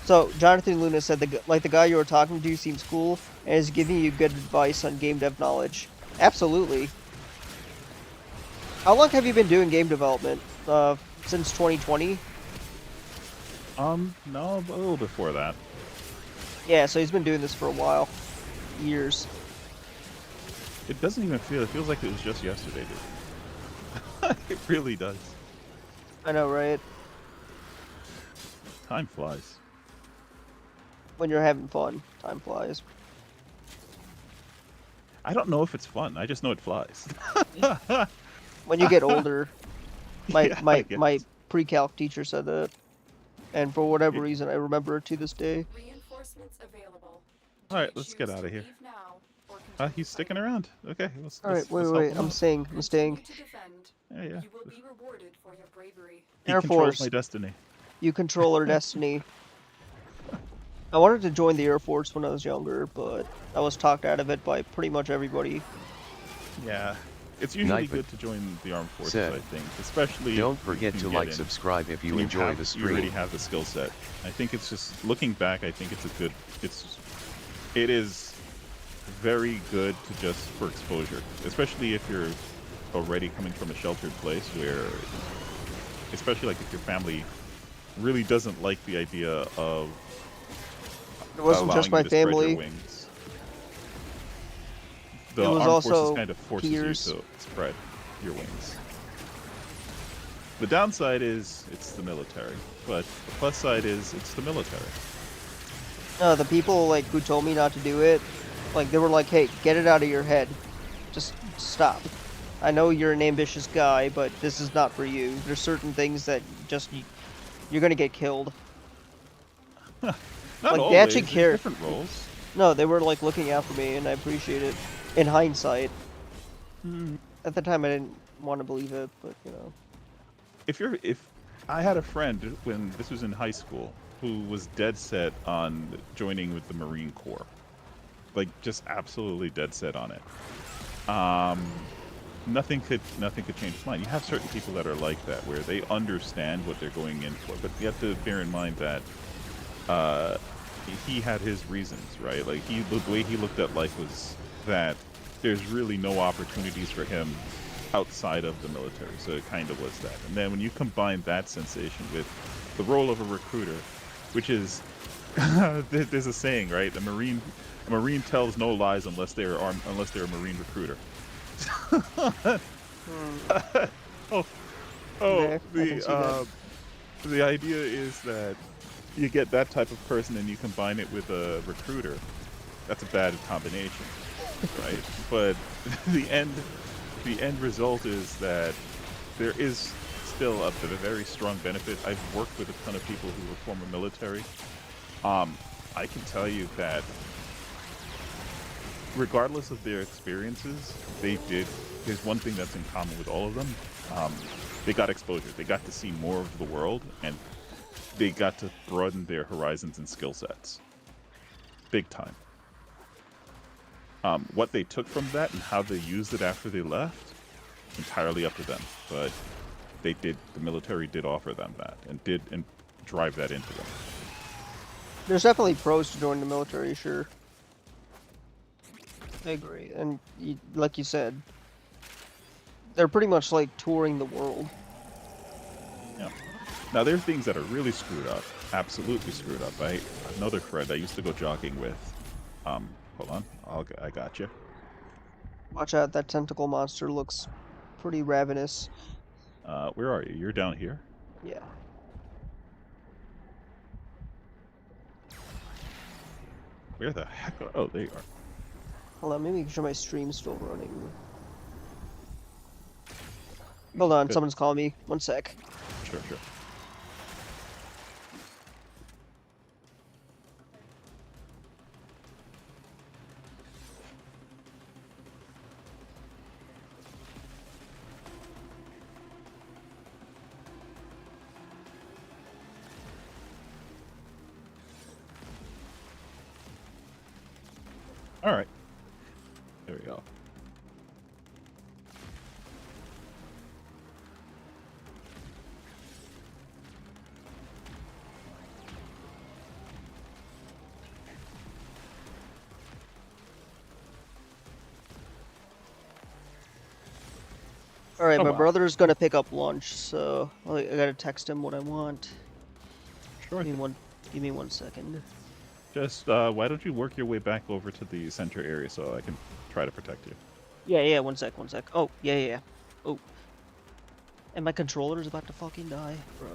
So Jonathan Luna said the guy you were talking to seems cool and is giving you good advice on game dev knowledge. Absolutely. How long have you been doing game development? Since 2020? No, a little before that. Yeah, so he's been doing this for a while. Years. It doesn't even feel, it feels like it was just yesterday, dude. It really does. I know, right? Time flies. When you're having fun, time flies. I don't know if it's fun, I just know it flies. When you get older, my guess. pre-calc teacher said that. And for whatever Yeah. reason, I remember it to this day. Reinforcements available. Alright, let's get out of here. He's sticking around. Okay, Alright, wait, help him I'm out. staying. Yeah. You will be rewarded for your bravery. He Air controls Force. my destiny. You control our destiny. I wanted to join the Air Force when I was younger, but I was talked out of it by pretty much everybody. Yeah. It's usually Knifed. good to join the armed forces, Said, I think. Especially don't if you forget can to get like, in. subscribe if you When enjoy have, the You already stream. have the skill set. I think it's just, looking back, I think it is very good to just for exposure. Especially if you're already coming from a sheltered place where, especially like if your family really doesn't like the idea of It wasn't just allowing my you to spread your family. wings. The It was armed forces also kind of forces peers. you to spread your wings. The downside is it's the military, but the plus side is it's the military. No, the people like who told me not to do it, like they were like, "Hey, get it out of your head. Just stop. I know you're an ambitious guy, but this is not for you. There's certain things that just you're gonna get killed." Not Like, always. they actually There's care. different roles. No, they were like looking out for me, and I appreciate it. In hindsight, at the time I didn't want to believe it, but you know. If I had a friend when this was in high school who was dead set on joining with the Marine Corps, like just absolutely dead set on it. Nothing could change his mind. You have certain people that are like that, where they understand what they're going in for, but you have to bear in mind that he had his reasons, right? Like the way he looked at life was that there's really no opportunities for him outside of the military, so it kind of was that. And then when you combine that sensation with the role of a recruiter, which is there's a saying, right? A marine tells no lies unless they're a marine recruiter. Yeah, I can see that. The idea is that you get that type of person and you combine it with a recruiter. That's a bad combination, right? But the end result is that there is still a very strong benefit. I've worked with a ton of people who were former military. I can tell you that regardless of their experiences, there's one thing that's in common with all of them. They got exposure. They got to see more of the world, and they got to broaden their horizons and skill sets. Big time. What they took from that and how they used it after they left, entirely up to them. But the military did offer them that and drive that into them. There's definitely pros to joining the military, sure. I agree, and like you said, they're pretty much like touring the world. Yeah. Now there are things that are really screwed up, absolutely screwed up. Another friend I used to go jogging with. Hold on, I got you. Watch out, that tentacle monster looks pretty ravenous. Where are you? You're down here. Yeah. Where the heck are? Oh, there you are. Hold on, maybe make sure my stream's still running. Hold on, Good. someone's calling me. One sec. Sure. All right. There we go. Alright, Oh, my wow. brother's gonna pick up lunch, so I gotta text him what I want. Sure. Give me 1 second. Just why don't you work your way back over to the center area so I can try to protect you? Yeah, 1 sec. Oh, yeah. Oh. And my controller's about to fucking die, bro.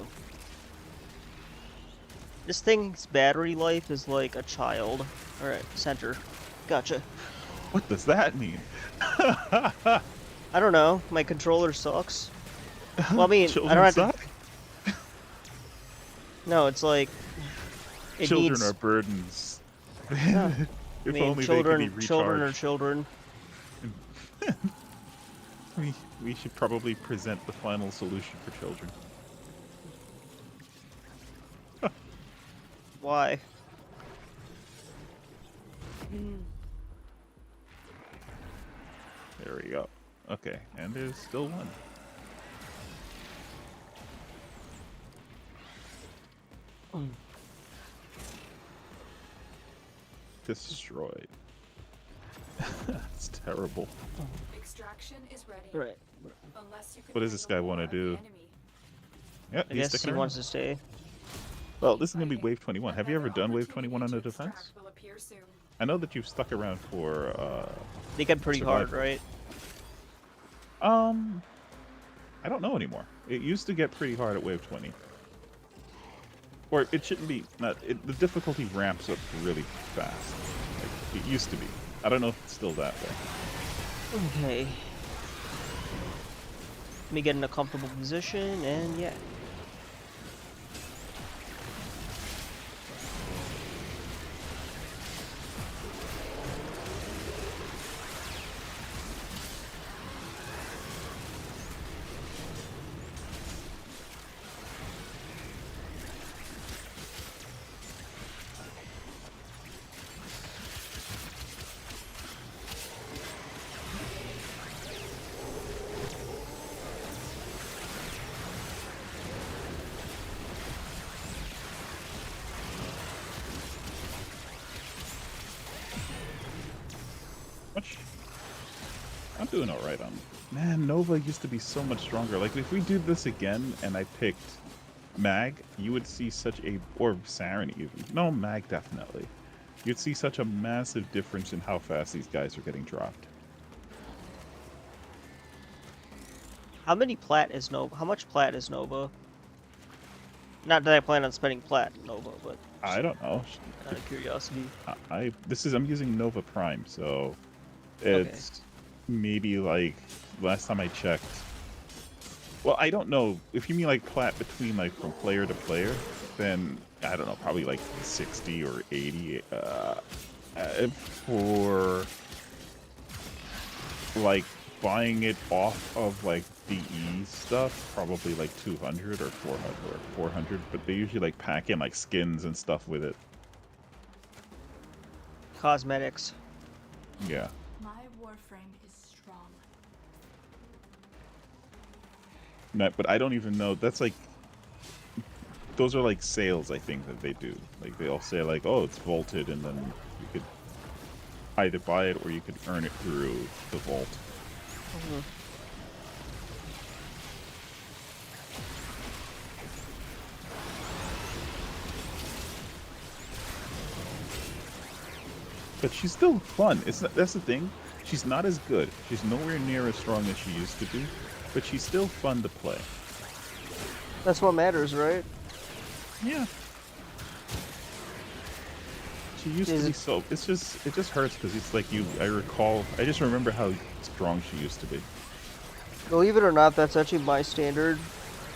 This thing's battery life is like a child. Alright, center. Gotcha. What does that mean? I don't know, my controller sucks. Well, I mean, I Children don't have suck? to... No, it's like... Children needs... are burdens. Yeah. If I mean, only children, they could be children are recharged. children. We should probably present the final solution for children. Why? There we go. Okay, and there's still one. Destroyed. That's terrible. Extraction is ready. Right. Unless you can What does this guy want to do? Yeah, I he's guess he sticking around. wants to stay. Well, this is gonna be wave 21. Have you ever done wave 21 on a defense? Will appear soon. I know that you've stuck around for They get pretty hard, survival. right? I don't know anymore. It used to get pretty hard at wave 20. Or it shouldn't be. The difficulty ramps up really fast. Like, it used to be. I don't know if it's still that way. Okay. Let me get in a comfortable position, and yeah. I'm doing alright on... Man, Nova used to be so much stronger. Like, if we do this again and I picked Mag, you would see such a... Or Saren even. No, Mag definitely. You'd see such a massive difference in how fast these guys are getting dropped. How many plat is Nova? How much plat is Nova? Not that I plan on spending plat Nova, but I don't know. out of curiosity. I'm using Nova Prime, so it's maybe like last time I checked. Well, I don't know if you mean like plat between like from player to player, then I don't know, probably like 60 or 80. For like buying it off of like DE stuff, probably like 200 or 400, but they usually like pack in like skins and stuff with it. Cosmetics. Yeah. My Warframe is strong. No, but I don't even know. That's like, those are like sales, I think, that they do. Like they all say like, oh, it's vaulted, and then you could either buy it or you could earn it through the vault. Mm-hmm. But she's still fun. That's the thing. She's not as good. She's nowhere near as strong as she used to be, but she's still fun to play. That's what matters, right? Yeah. She used to be so. It just hurts because it's like I just remember how strong she used to be. Believe it or not, that's actually my standard.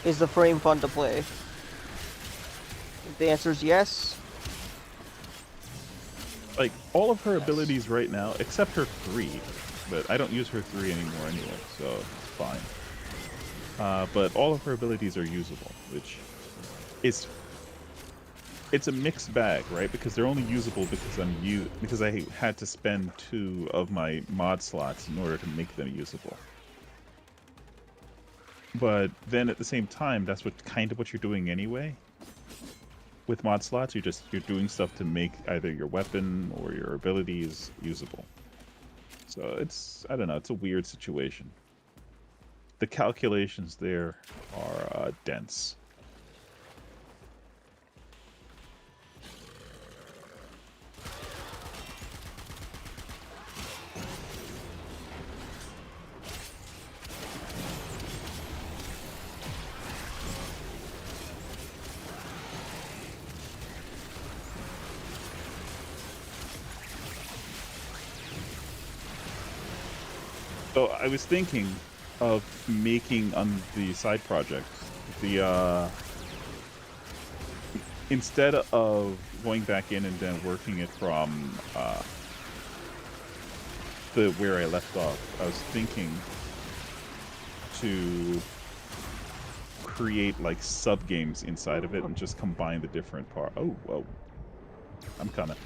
Is the frame fun to play? If the answer is yes. Like, all of her abilities right now, except her 3, but I don't use her 3 anymore anyway, so it's fine. But all of her abilities are usable, which is... It's a mixed bag, right? Because they're only usable because I had to spend 2 of my mod slots in order to make them usable. But then at the same time, that's what you're doing anyway. With mod slots, you're doing stuff to make either your weapon or your abilities usable. So I don't know, it's a weird situation. The calculations there are dense. So I was thinking of making on the side project instead of going back in and then working it from where I left off. I was thinking to create like sub games inside of it and just combine the different parts. Oh, whoa! I'm kind of.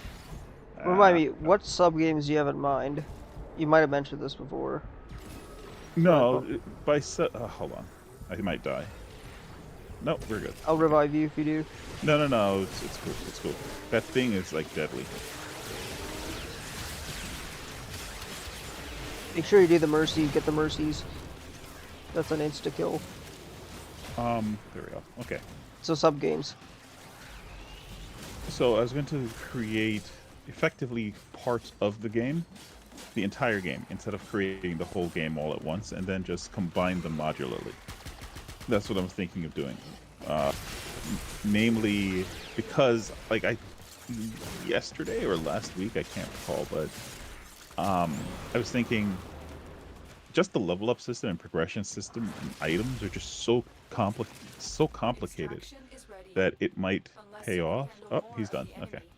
Remind me, what sub games do you have in mind? You might have mentioned this before. No, hold on. I might die. No, we're good. I'll revive you if you do. No, it's cool. It's cool. That thing is like deadly. Make sure you do the mercy. Get the mercies. That's an insta kill. There we go. Okay. So sub games. So I was going to create effectively parts of the game, the entire game, instead of creating the whole game all at once, and then just combine them modularly. That's what I'm thinking of doing. Namely, because like yesterday or last week, I can't recall, but I was thinking just the level up system and progression system and items are just so complicated Extraction is ready. that it might Unless pay you can off. handle Oh, more he's of done. the Okay. enemy.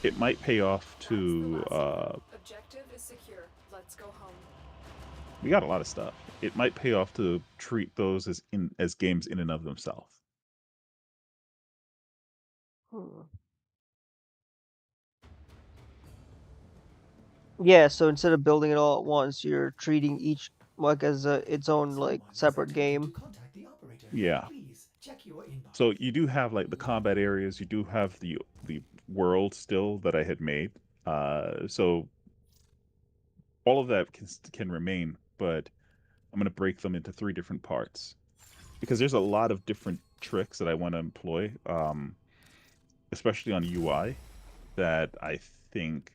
It might pay off That's the to last one. Objective is secure. Let's go home. we got a lot of stuff. It might pay off to treat those as games in and of themselves. Hmm. Yeah, so instead of building it all at once, you're treating each like as its own like Someone has separate attempted game. to contact the operator. Yeah. Please check your inbox. So you do have like the combat areas, you do have the world still that I had made. So all of that can remain, but I'm going to break them into 3 different parts because there's a lot of different tricks that I want to employ, especially on UI, that I think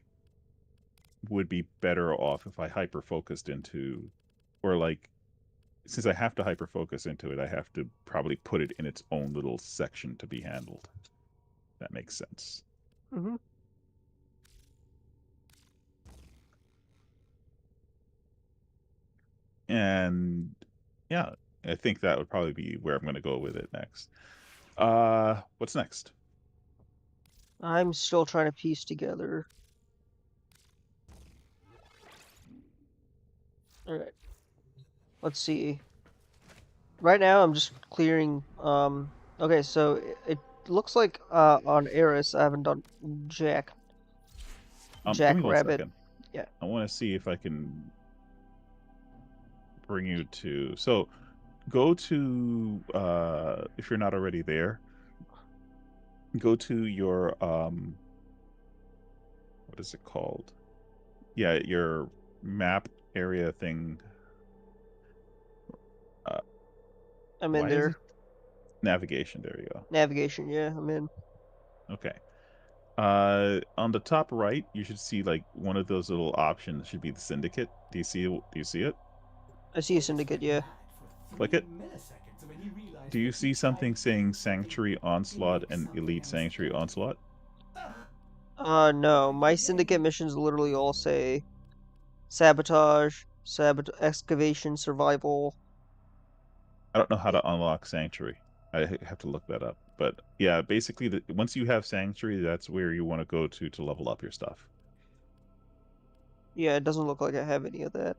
would be better off if I hyper focused into, or like, since I have to hyper focus into it, I have to probably put it in its own little section to be handled. That makes sense. Mm-hmm. And yeah, I think that would probably be where I'm going to go with it next. What's next? I'm still trying to piece together. All right. Let's see. Right now, I'm just clearing. Okay, so it looks like on Eris, I haven't done Jack Give me one Rabbit. second. Yeah. I want to see if I can bring you to. So, go to if you're not already there. Go to your what is it called? Yeah, your map area thing. I'm in Why is it there. navigation? There you go. Navigation, yeah, I'm in. Okay. On the top right, you should see like one of those little options should be the syndicate. Do you see it? Do you see it? I see a syndicate, yeah. Click it. Do you see something saying Sanctuary Onslaught and Elite Sanctuary Onslaught? No, my syndicate missions literally all say sabotage, excavation, survival. I don't know how to unlock Sanctuary. I have to look that up. But yeah, basically, once you have Sanctuary, that's where you want to go to level up your stuff. Yeah, it doesn't look like I have any of that.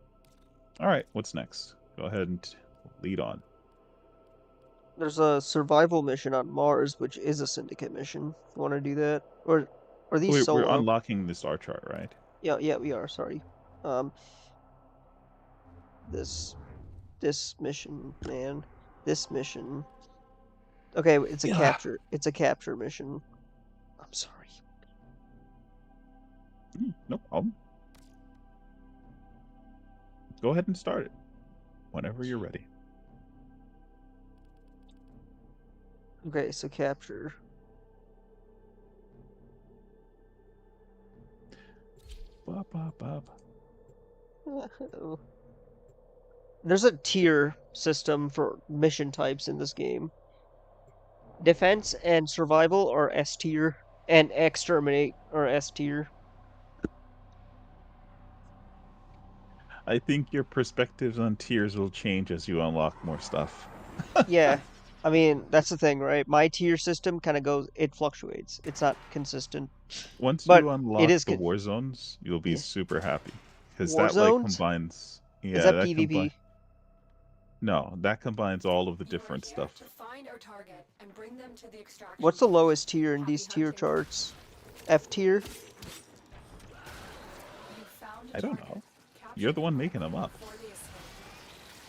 All right, what's next? Go ahead and lead on. There's a survival mission on Mars, which is a syndicate mission. If you want to do that, or are these We're solo? unlocking the star chart, right? Yeah, we are. Sorry. Um, this mission, man, this mission. Okay, it's a Yeah. capture. It's a capture mission. I'm sorry. No problem. Go ahead and start it whenever you're ready. Okay, so capture. Bop. There's a tier system for mission types in this game. Defense and survival are S tier, and exterminate are S tier. I think your perspectives on tiers will change as you unlock more stuff. Yeah, I mean that's the thing, right? My tier system kind of goes, it fluctuates. It's not consistent, Once but you it unlock is. the war zones, you'll be Yeah. super happy because War that like zones? combines. Is Yeah, that that combine. PvP? No, that combines all of the You are different here stuff. to find our target and bring them to the extraction. What's the lowest tier in Happy these tier hunting. charts? F tier? You found a I don't target. know. Capture You're the one them making them up. before they escape.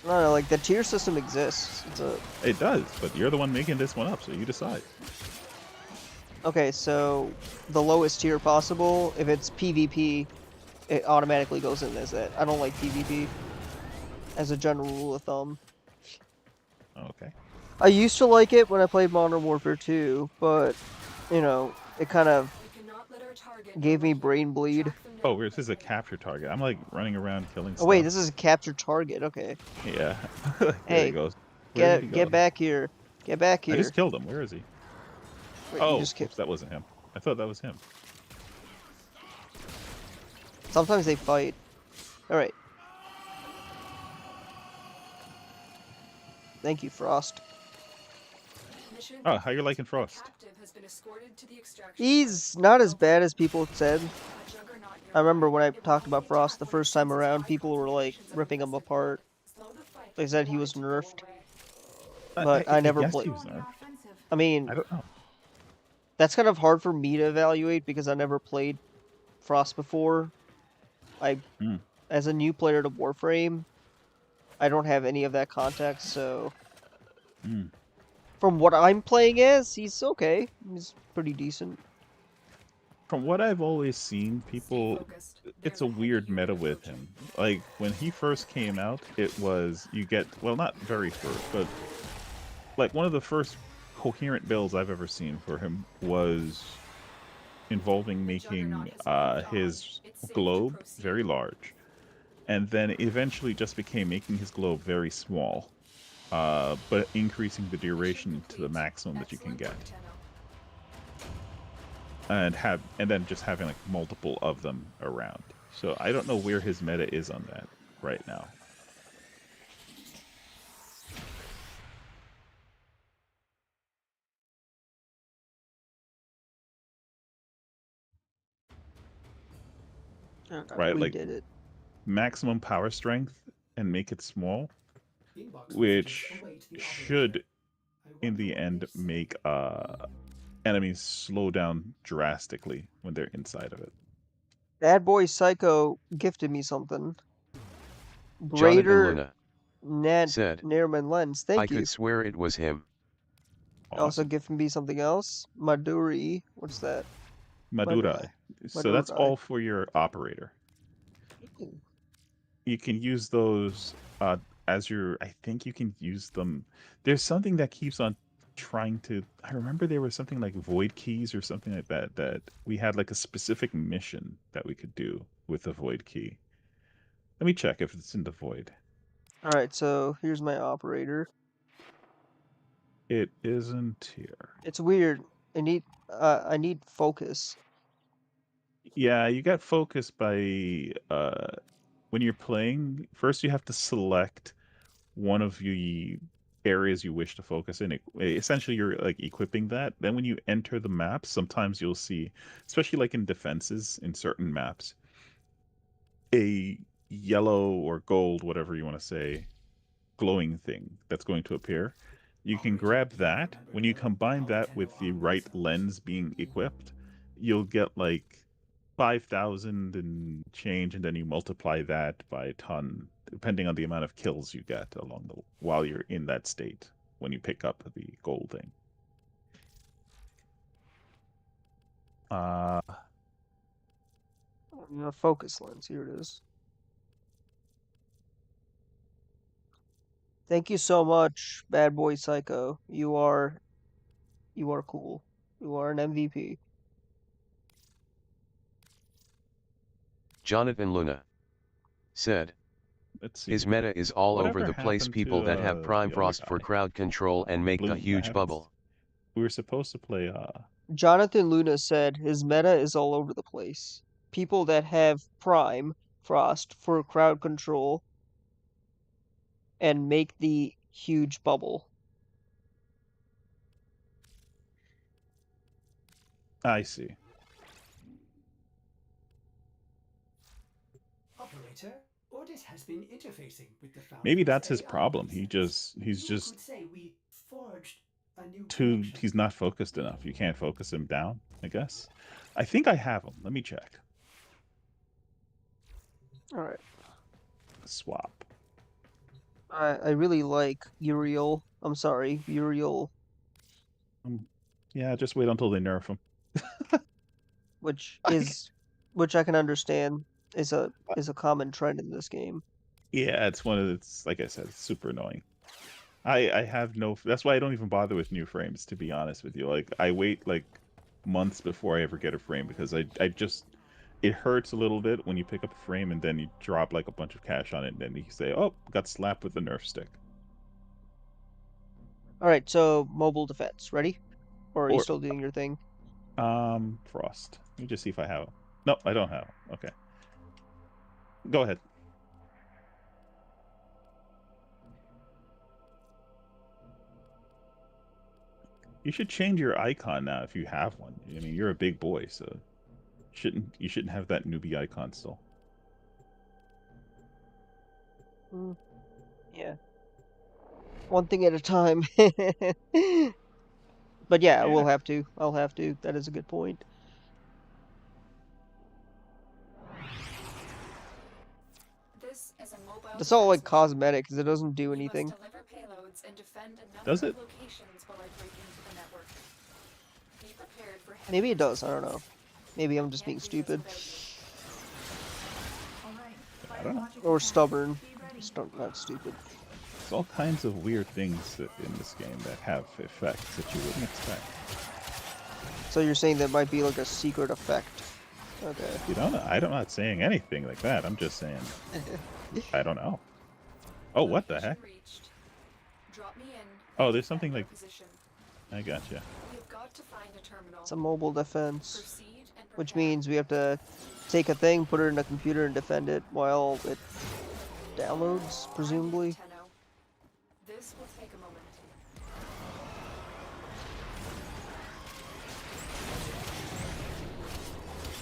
No, like the tier system exists. It's a It does, but you're the one making this one up, so you decide. okay. So the lowest tier possible, if it's PvP, it automatically goes in as that. I don't like PvP as a general rule of thumb. Okay. I used to like it when I played Modern Warfare 2, but you know, it kind of We cannot target. gave me already. brain bleed. Track them Oh, down. this is a capture target. I'm like running around killing Oh stuff. wait, this is a capture target. Okay. Yeah. There Hey, he goes. Where did he go? get back here. Get back I here. just killed him. Where is he? Wait, you Oh, just whoops, that wasn't him. I thought that was him. Sometimes they fight. All right. Thank you, Frost. Mission Oh, how you liking complete. Frost? Captive has been escorted to the extraction He's site. not as bad as people said. A juggernaut I remember when I nearby. It will talked about only Frost attack the when it first time senses around, high people were like concentrations of ripping him infested apart. blood. Slow the fight They if said you he want was it to go nerfed. away. But I never guess played. he was On the nerfed. offensive. I mean, I don't know. that's kind of hard for me to evaluate because I never played Frost before. Hmm. As a new player to Warframe, I don't have any of that context, so Hmm. from what I'm playing as, he's okay. He's pretty decent. From what I've always seen, Stay people, focused. it's There's a heavy weird unit meta with approaching. him. Like, when he first came out, it was, you get, well, not very first, but, like, one of the first coherent builds I've ever seen for him was involving The making juggernaut has moved on. his It's safe to globe proceed. very large, and then eventually just became making his globe very small, but increasing the Mission duration to the complete. maximum that you can Excellent get, work, Tenno. and then just having like multiple of them around. So I don't know where his meta is on that right now. Right, We like did it. maximum power strength and make it small, Inbox which messages await the should operator. I in wonder the what end they say. make enemies slow down drastically when they're inside of it. Bad Boy Psycho gifted me something. Jonathan Greater Luna Nat said, Nairman Lens. I Thank you. could swear it was him. Also Awesome. gifted me something else. Maduri. What's that? Madurai. So that's Madurai. all for your operator. Ooh. You can use those as your, I think you can use them. There's something that keeps on trying to, I remember there was something like void keys or something like that, that we had like a specific mission that we could do with the void key. Let me check if it's in the void. Alright, so here's my operator. It isn't here. It's weird. I need focus. Yeah, you get focused by when you're playing. First, you have to select one of the areas you wish to focus in. Essentially, you're like equipping that. Then, when you enter the map, sometimes you'll see, especially like in defenses in certain maps, a yellow or gold, whatever you want to say, glowing thing that's going to appear. You can grab that. When you combine that with the right lens being equipped, you'll get like 5,000 and change, and then you multiply that by a ton, depending on the amount of kills you get along the while you're in that state when you pick up the gold thing. Uh, Focus lens. Here it is. Thank you so much, Bad Boy Psycho. You are cool. You are an MVP. Jonathan Luna said, let's see. his meta is all over Whatever the place. happened People to that have Prime the other Frost for guy? crowd control and make a Blue, what huge happened? bubble. We were supposed to play Jonathan Luna said his meta is all over the place. People that have Prime Frost for crowd control and make the huge bubble. I see. Operator, Ordis has been interfacing with the Maybe Foundry's that's his AI problem. He's process. You just could say we forged a new too, connection. he's not focused enough. You can't focus him down, I guess. I think I have him. Let me check. Alright. Swap. I really like Uriel. I'm sorry, Uriel, Yeah, just wait until they nerf him. which I can understand is a common trend in this game. Yeah, it's one of it's like I said, it's super annoying. I have no. That's why I don't even bother with new frames, to be honest with you. Like I wait like months before I ever get a frame because I just it hurts a little bit when you pick up a frame and then you drop like a bunch of cash on it and then you say, "Oh, got slapped with a Nerf stick." All right, so mobile defense, ready? Or are you Or still doing your thing? Frost. Let me just see if I have it. No, I don't have it. Okay. Go ahead. You should change your icon now if you have one. I mean, you're a big boy, so you shouldn't have that newbie icon still. Yeah. One thing at a time. But yeah, Yeah. we'll have to. I'll have to. That is a good point. This is a mobile It's all like defense mission. cosmetic because it doesn't do You must anything. deliver payloads and defend a number Does of it? locations while I break into the network. Be prepared for heavy Maybe it does. I don't know. resistance. Maybe I'm just Can't being do this stupid without you. Alright, I don't know. or stubborn. be ready. Not stupid. There's all kinds of weird things in this game that have effects that you wouldn't expect. So you're saying that might be like a secret effect? Okay. You don't know. I'm not saying anything like that. I'm just saying I don't know. Oh, what the heck? Location reached. Drop me in Oh, and there's defend something your like position. I gotcha. You've got to find a terminal. It's a mobile defense, Proceed and which prepare. means we have to take a thing, put it in a computer, and defend it while it downloads, presumably. Tenno. This will take a moment.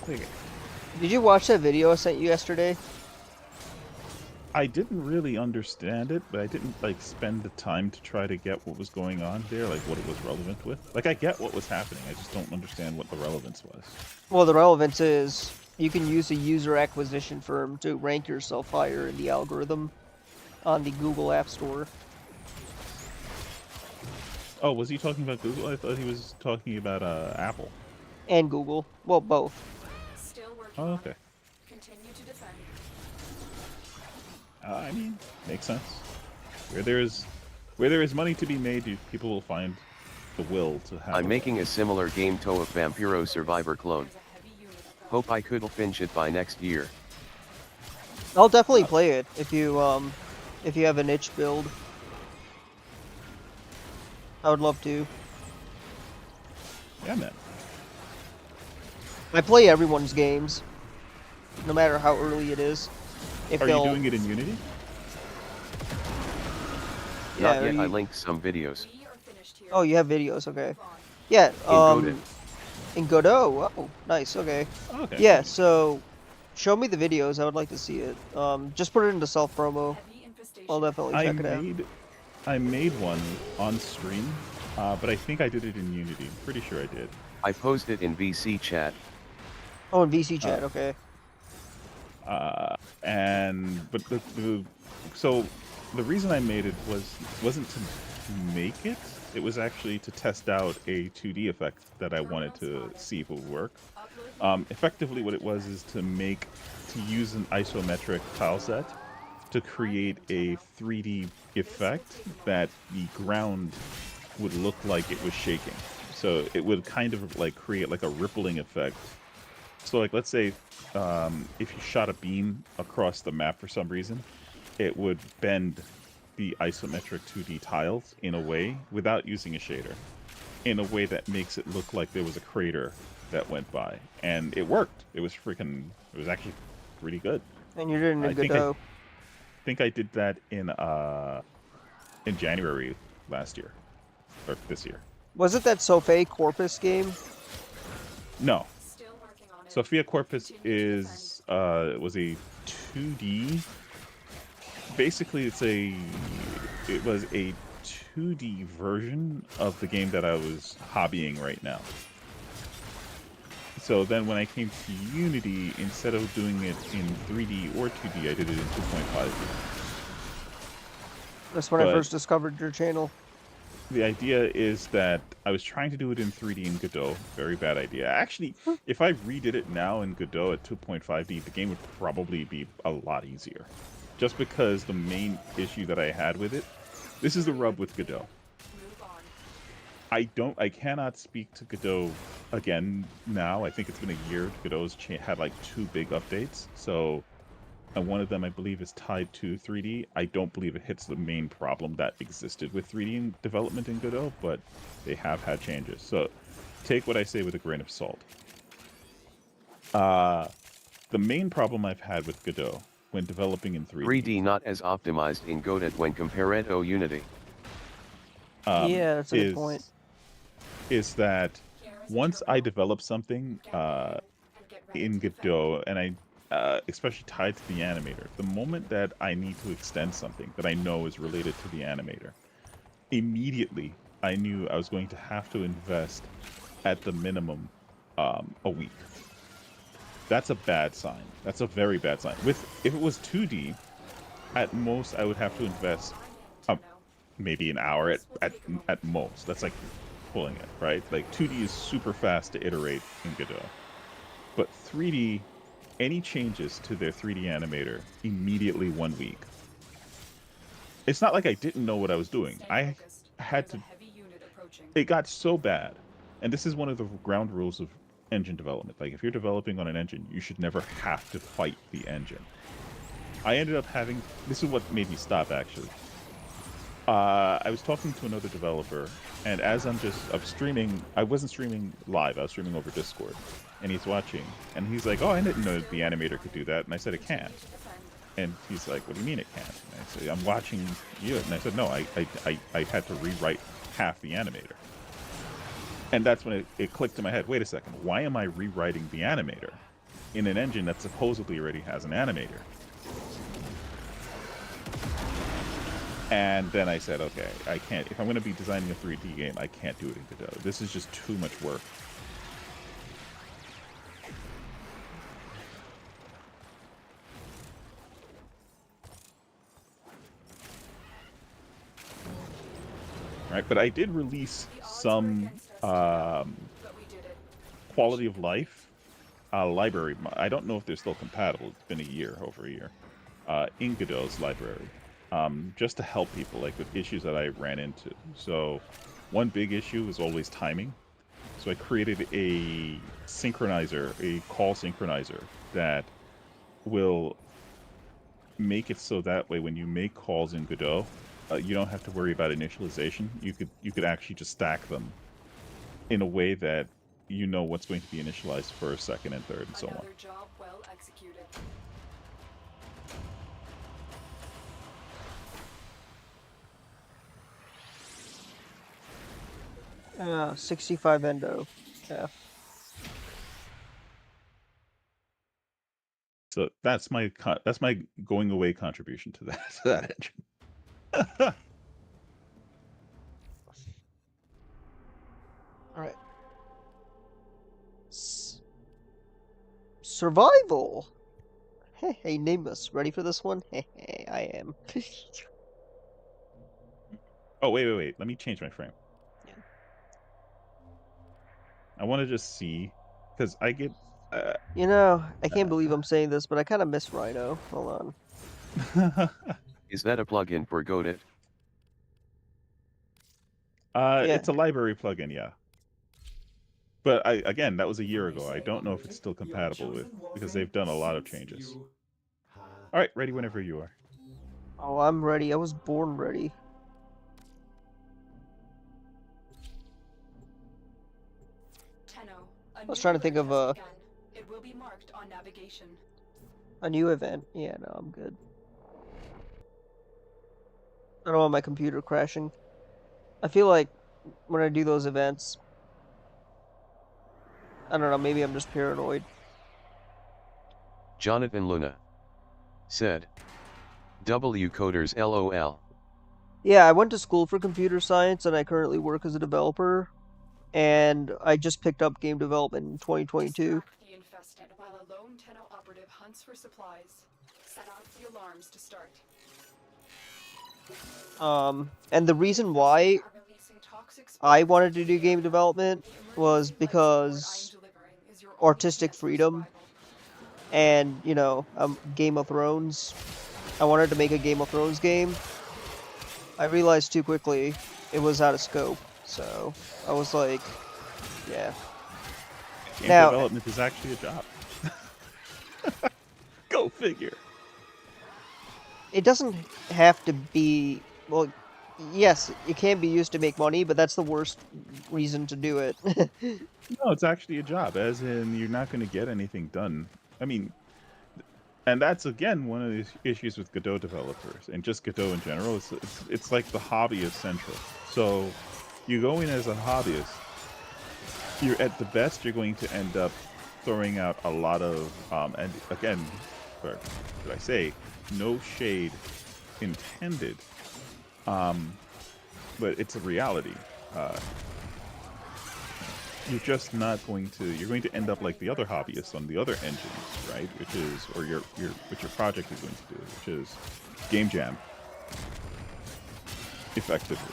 Okay. Did you watch that video I sent you yesterday? I didn't really understand it, but I didn't like spend the time to try to get what was going on there, like what it was relevant with. Like I get what was happening, I just don't understand what the relevance was. Well, the relevance is you can use a user acquisition firm to rank yourself higher in the algorithm on the Google App Store. Oh, was he talking about Google? I thought he was talking about Apple. And Google. Well, both. Still working Oh, on okay. it. Continue to defend. I mean, makes sense. Where there is money to be made, people will find the will to have. I'm making a similar game to a Vampiro Survivor clone. There's a heavy unit approaching. Hope I could finish it by next year. I'll definitely play it if you have an itch build. I would love to. Yeah, man. I play everyone's games, no matter how early it is. If Are you they'll, doing it in Unity? yeah, Not are yet, I you- linked some videos. We are finished here. Oh, you have videos. Okay. Move on. Yeah. Godot. In Godot. Oh, nice. Okay. Okay. Yeah. So, show me the videos. I would like to see it. Just put it into self promo. Heavy infestation. I'll definitely check it out. I made one on stream, but I think I did it in Unity. I'm pretty sure I did. I posted in VC chat. Oh, in VC chat. Okay. So the reason I made it wasn't to make it. It was actually to test out a 2D effect that I wanted to see if it would work. Effectively, what it was is to use an isometric tile set to create a 3D effect that the ground would look like it was shaking. So it would kind of like create like a rippling effect. So like let's say if you shot a beam across the map for some reason, it would bend the isometric 2D tiles in a way, without using a shader, in a way that makes it look like there was a crater that went by. And it worked. It was actually pretty good. And you're doing a I think Godot. I think I did that in January last year, or this year. Was it that Sophie Corpus game? No, Still working on it. Sophia Corpus was a 2D. Basically, it was a 2D version of the game that I was hobbying right now. So then when I came to Unity, instead of doing it in 3D or 2D, I did it in 2.5D. That's when I But- first discovered your channel. The idea is that I was trying to do it in 3D in Godot. Very bad idea. Actually, if I redid it now in Godot at 2.5D, the game would probably be a lot easier. Just because the main issue that I had with it, this is the rub with Godot. Move on. I cannot speak to Godot again now. I think it's been a year. Godot's had like 2 big updates. So, and one of them I believe is tied to 3D. I don't believe it hits the main problem that existed with 3D in development in Godot, but they have had changes. So, take what I say with a grain of salt. The main problem I've had with Godot when developing in 3D. 3D not as optimized in Godot when compared to Unity. Yeah, that's a good point. Is that once I develop something in Godot, and I especially tied to the animator, the moment that I need to extend something that I know is related to the animator, immediately I knew I was going to have to invest at the minimum a week. That's a bad sign. That's a very bad sign. If it was 2D, at most I would have to invest maybe an hour at most. That's like pulling it, right? Like 2D is super fast to iterate in Godot. But 3D, any changes to their 3D animator, immediately 1 week. It's not like I didn't know what I was doing. I had to... It got so bad. And this is one of the ground rules of engine development. Like, if you're developing on an engine, you should never have to fight the engine. I ended up having... This is what made me stop, actually. I was talking to another developer, and as I'm streaming, I wasn't streaming live, I was streaming over Discord, and he's watching, and he's like, oh, I didn't know the animator could do that, and I said, it can't. And he's like, what do you mean it can't? And I said, I'm watching you, and I said, no, I had to rewrite half the animator. And that's when it clicked in my head, wait a second, why am I rewriting the animator in an engine that supposedly already has an animator? And then I said, okay, I can't, if I'm going to be designing a 3D game, I can't do it in Godot. This is just too much work. Right, but I did release some quality of life library. I don't know if they're still compatible. It's been a year, over a year, in Godot's library, just to help people like with issues that I ran into. So one big issue is always timing. So I created a synchronizer, a call synchronizer that will make it so that way when you make calls in Godot, you don't have to worry about initialization. You could actually just stack them in a way that you know what's going to be initialized first, second, and third, and so on. Job well executed. 65 endo. Yeah. So that's my going away contribution to that engine. All right. Survival. Hey, Nimbus, ready for this one? I am. Oh, wait. Let me change my frame. Yeah. I want to just see, because I get... You know, I can't believe I'm saying this, but I kind of miss Rhino. Hold on. Is that a plugin for Godot? Yeah. It's a library plugin, yeah. But again, that was a year ago. I don't know if it's still compatible with, because they've done a lot of changes. All right, ready whenever you are. Oh, I'm ready. I was born ready. Tenno, I was trying to think of it will be marked on navigation. A new event. Yeah, no, I'm good. I don't want my computer crashing. I feel like when I do those events, I don't know, maybe I'm just paranoid. Jonathan Luna said, W coders LOL. Yeah, I went to school for computer science and I currently work as a developer. And I just picked up game development in 2022. The infested while a lone Tenno operative hunts for supplies. Set off the alarms to start. And the reason why I wanted to do game development was because artistic freedom and, you know, Game of Thrones. I wanted to make a Game of Thrones game. I realized too quickly it was out of scope, So I was like, yeah. Game Now- development is actually a job. Go figure. It doesn't have to be, well, yes, it can be used to make money, but that's the worst reason to do it. No, it's actually a job, as in you're not going to get anything done. I mean, and that's again one of the issues with Godot developers and just Godot in general. It's like the hobbyist central. So you go in as a hobbyist, you're at the best you're going to end up throwing out a lot of and again, or should I say, no shade intended, but it's a reality. You're just not going to. You're going to end up like the other hobbyists on the other engines, right? Which is, or which your project is going to do, which is game jam. Effectively,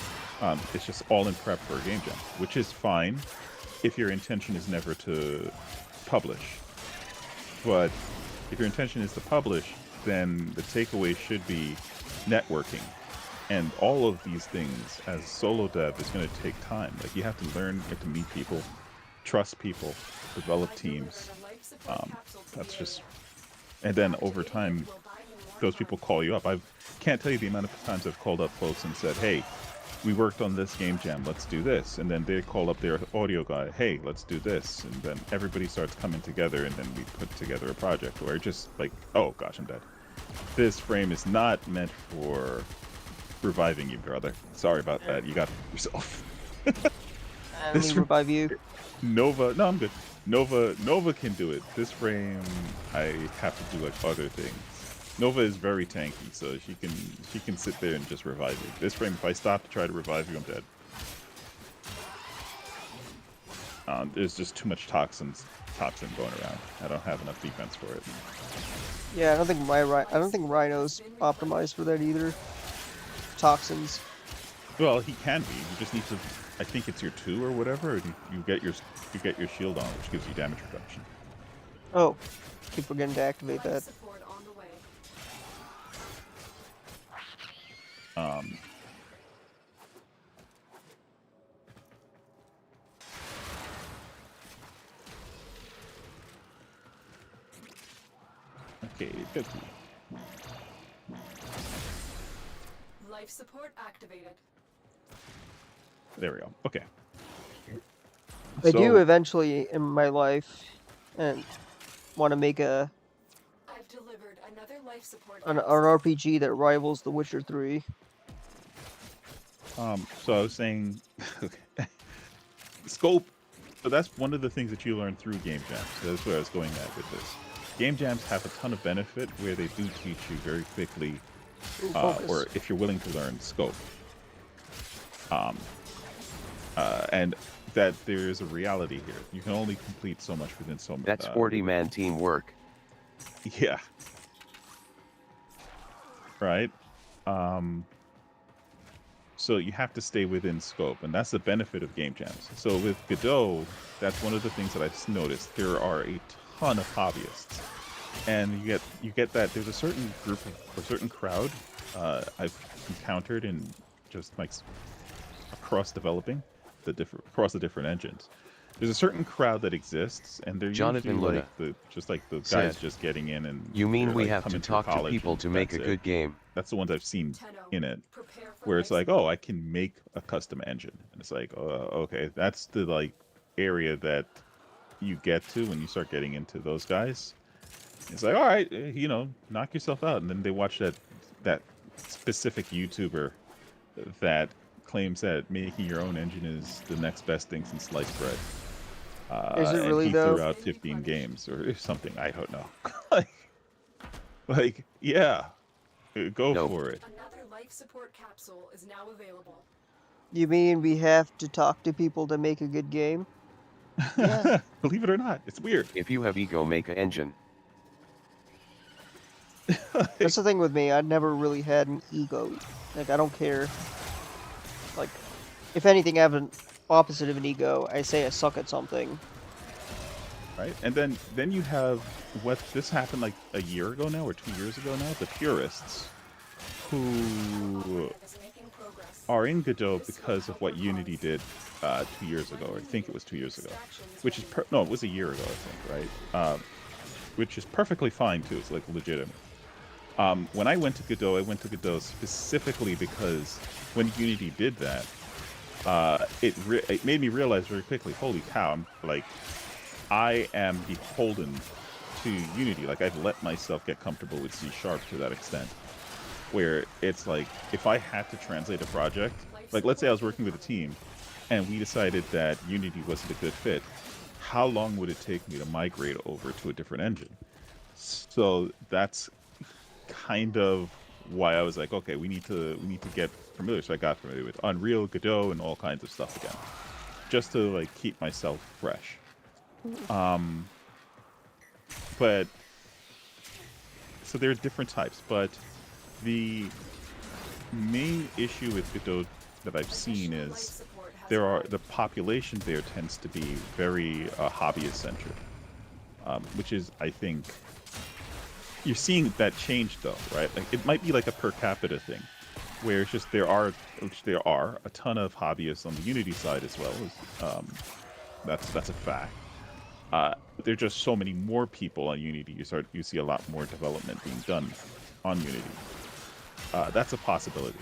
it's just all in prep for a game jam, which is fine if your intention is never to publish. But if your intention is to publish, then the takeaway should be networking. And all of these things, as solo dev, is going to take time. Like, you have to learn, you have to meet people, trust people, develop teams. That's just, and then over time, those people call you up. I can't tell you the amount of times I've called up folks and said, "Hey, we worked on this game jam. Let's do this." And then they call up their audio guy, "Hey, let's do this." And then everybody starts coming together, and then we put together a project. Or just like, "Oh gosh, I'm dead. This frame is not meant for reviving you, brother. Sorry about that. You got it yourself." Let me revive you. Nova, no, I'm good. Nova can do it. This frame, I have to do like other things. Nova is very tanky, so she can sit there and just revive you. This frame, if I stop to try to revive you, I'm dead. There's just too much toxin going around. I don't have enough defense for it. Yeah, I don't think Rhino's optimized for that either. Toxins. Well, he can be. You just need to. I think it's your 2 or whatever, and you get your shield on, which gives you damage reduction. Oh, keep forgetting to activate that. Okay, 50. Life support activated. There we go. Okay. I do eventually in my life, and want to make I've delivered another life support an RPG that rivals The Witcher 3. So I was saying, scope. So that's one of the things that you learn through game jams. That's where I was going at with this. Game jams have a ton of benefit where they do teach you very quickly, or if you're willing to learn, scope. And that there is a reality here. You can only complete so much within so much. That's 40-man teamwork. Yeah. Right? So you have to stay within scope, and that's the benefit of game jams. So with Godot, that's one of the things that I've noticed. There are a ton of hobbyists, and you get that there's a certain group or certain crowd I've encountered in just like across developing across the different engines. There's a certain crowd that exists, and they're Jonathan usually Luna like the guys said, just getting in and. You mean they're, we like, have to coming talk to college people and to make a that's good it. game? That's the ones I've seen Tenno, in it, prepare for where it's life like, oh, I can make a custom engine, and it's like, okay, that's the like area that you get to when you start getting into those guys. It's like, all right, knock yourself out, and then they watch that specific YouTuber that claims that making your own engine is the next best thing since sliced bread. Is it really, and he though? threw out 15 games or something. I don't know. like, yeah, go Nope. for it. Another life support capsule is now available. You mean we have to talk to people to make a good game? Yeah. Believe it or not, it's weird. If you have ego, make a engine. That's the thing with me. I never really had an ego. Like, I don't care. Like, if anything, I have an opposite of an ego. I say I suck at something. Right, and then you have what this happened like a year ago now or 2 years ago now. The purists, who Is making progress. are in Godot because of what Unity did 2 years ago, or I think it was 2 years ago, which is no, it was a year ago, I think, right? Which is perfectly fine too. It's like legitimate. When I went to Godot specifically because when Unity did that, it made me realize very quickly, holy cow, I am beholden to Unity. Like, I've let myself get comfortable with C# to that extent, where it's like, if I had to translate a project, like let's say I was working with a team and we decided that Unity wasn't a good fit, how long would it take me to migrate over to a different engine? So that's kind of why I was like, okay, we need to get familiar. So I got familiar with Unreal, Godot, and all kinds of stuff again, just to like keep myself fresh. But so there are different types, but the main issue with Godot that I've seen is the population there tends to be very hobbyist centered, which is, I think, you're seeing that change though, right? Like, it might be like a per capita thing, where it's just there are a ton of hobbyists on the Unity side as well. That's a fact. There are just so many more people on Unity. You see a lot more development being done on Unity. That's a possibility.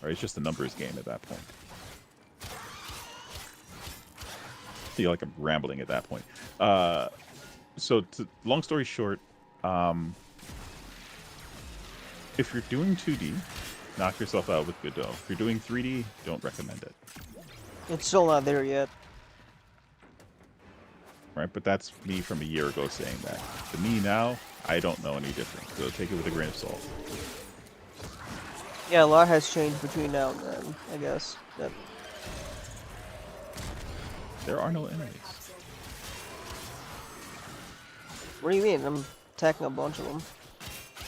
Right? It's just a numbers game at that point. I feel like I'm rambling at that point. So, long story short, if you're doing 2D, knock yourself out with Godot. If you're doing 3D, don't recommend it. It's still not there yet. Right, but that's me from a year ago saying that. To me now, I don't know any different, so take it with a grain of salt. Yeah, a lot has changed between now and then, I guess. Yep. There are no enemies. What do you mean? I'm attacking a bunch of them.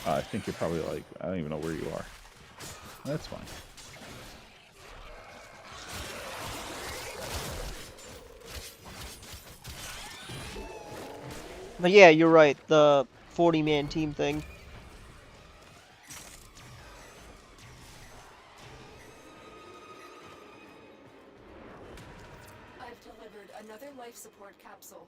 I think you're probably like, I don't even know where you are. That's fine. But yeah, you're right. The 40-man team thing. I've delivered another life support capsule.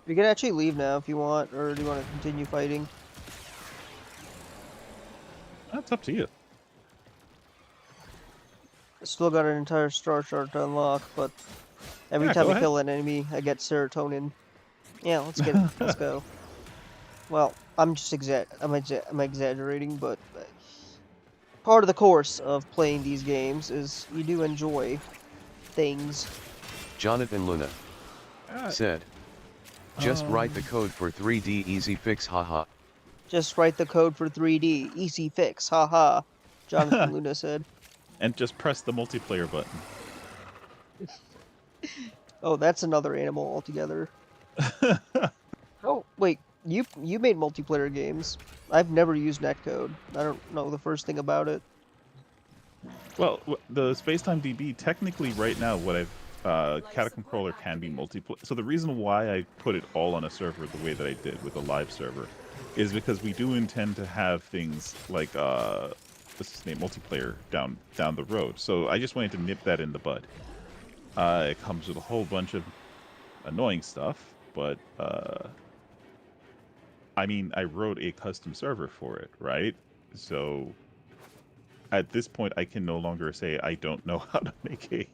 You can actually leave now if you want, or do you want to continue fighting? That's up to you. I still got an entire star chart to unlock, but every Yeah, time go I ahead. kill an enemy, I get serotonin. Yeah, let's get it. Let's go. Well, I'm just I'm exaggerating, but part of the course of playing these games is you do enjoy things. Jonathan Luna said, just write the Um, code for 3D easy fix, haha. Just write the code for 3D. Easy fix. Haha. Jonathan Luna said. And just press the multiplayer button. Oh, that's another animal altogether. Oh, wait. You made multiplayer games. I've never used netcode. I don't know the first thing about it. Well, the Spacetime DB, technically right now, what I've Catacomb Crawler can be multiplayer. So the reason why I put it all on a server the way that I did with a live server is because we do intend to have things like what's his name, multiplayer down the road. So I just wanted to nip that in the bud. It comes with a whole bunch of annoying stuff, but I mean, I wrote a custom server for it, right? So at this point, I can no longer say I don't know how to make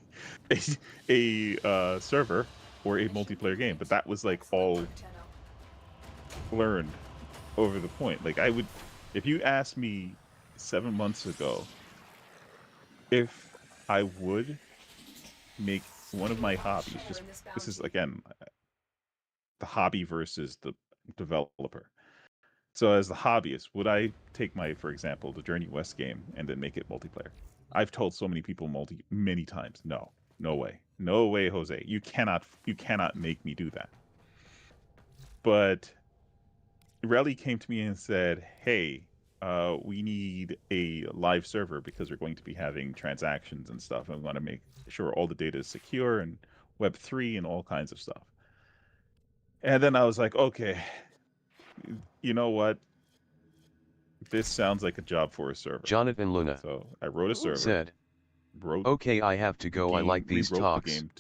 a server or a multiplayer game. But that was like all learned over the point. Like, I would If you asked me 7 months ago if I would make one of my hobbies, just this is again the hobby versus the developer. So as the hobbyist, would I take my, for example, the Journey West game and then make it multiplayer? I've told so many people many times, no, no way, no way, Jose, you cannot make me do that. But Relly came to me and said, hey, we need a live server because we're going to be having transactions and stuff, and we want to make sure all the data is secure and Web3 and all kinds of stuff. And then I was like, okay, you know what? This sounds like a job for a server. Jonathan Luna So I wrote a server. said, Wrote okay, I have to the go. I game, like these rewrote the talks. game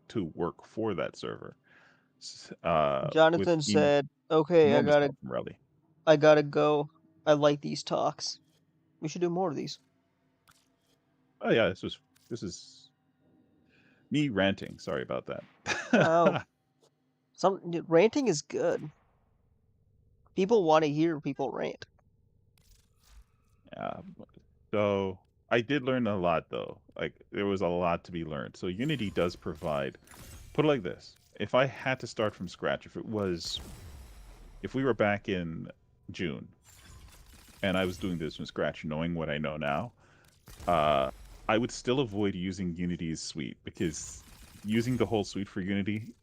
to work for that server. Jonathan With said, "Okay, enormous help from Relly. I gotta go. I like these talks. We should do more of these." Oh yeah, this is me ranting. Sorry about Oh, that. ranting is good. People want to hear people rant. Yeah. So I did learn a lot though. Like there was a lot to be learned. So Unity does provide. Put it like this: if I had to start from scratch, if we were back in June, and I was doing this from scratch, knowing what I know now, I would still avoid using Unity's suite because using the whole suite for Unity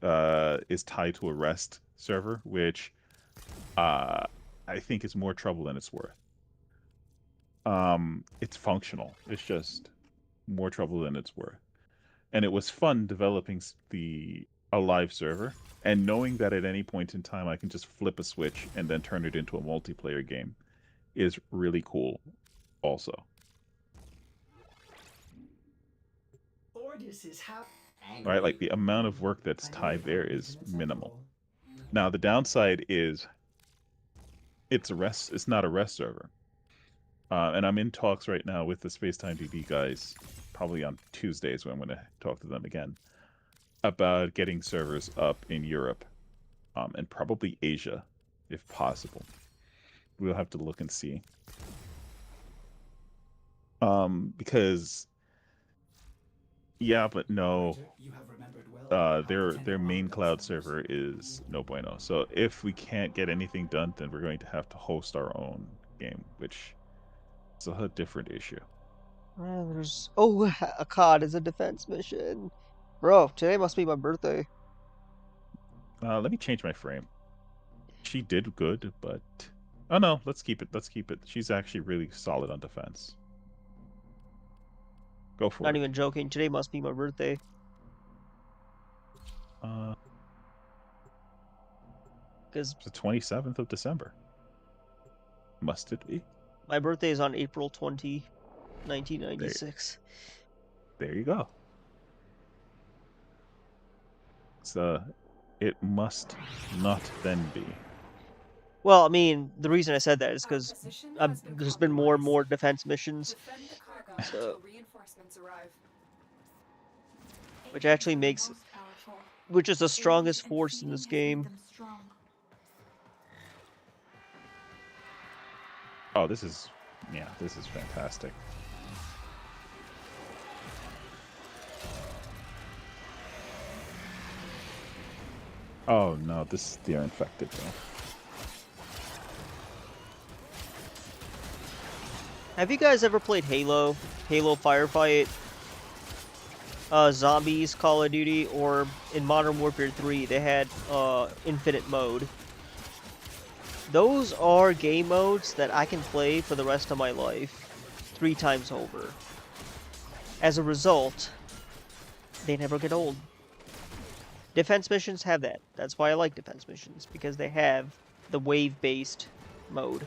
is tied to a REST server, which I think is more trouble than it's worth. It's functional. It's just more trouble than it's worth. And it was fun developing a live server and knowing that at any point in time I can just flip a switch and then turn it into a multiplayer game is really cool also. Right, like the amount of work that's tied there is minimal. Now the downside is it's not a REST server. And I'm in talks right now with the Spacetime DB guys, probably on Tuesdays when I'm going to talk to them again, about getting servers up in Europe and probably Asia, if possible. We'll have to look and see. Because, yeah, but no, their main cloud server is no bueno. So if we can't get anything done, then we're going to have to host our own game, which is a different issue. There's a COD is a defense mission. Bro, today must be my birthday. Let me change my frame. She did good, but oh no, let's keep it. Let's keep it. She's actually really solid on defense. Go for Not it. even joking. Today must be my birthday. Because it's the 27th of December. Must it be? My birthday is on April 20, 1996. There you go. So it must not then be. Well, I mean, the reason I said that is because there's been more and more defense missions. So, which actually makes, which is the strongest force in this game. Oh, this is fantastic. Oh no, they're infected though. Have you guys ever played Halo? Halo Firefight? Zombies, Call of Duty, or in Modern Warfare 3, they had Infinite Mode. Those are game modes that I can play for the rest of my life, 3 times over. As a result, they never get old. Defense missions have that. That's why I like defense missions, because they have the wave-based mode.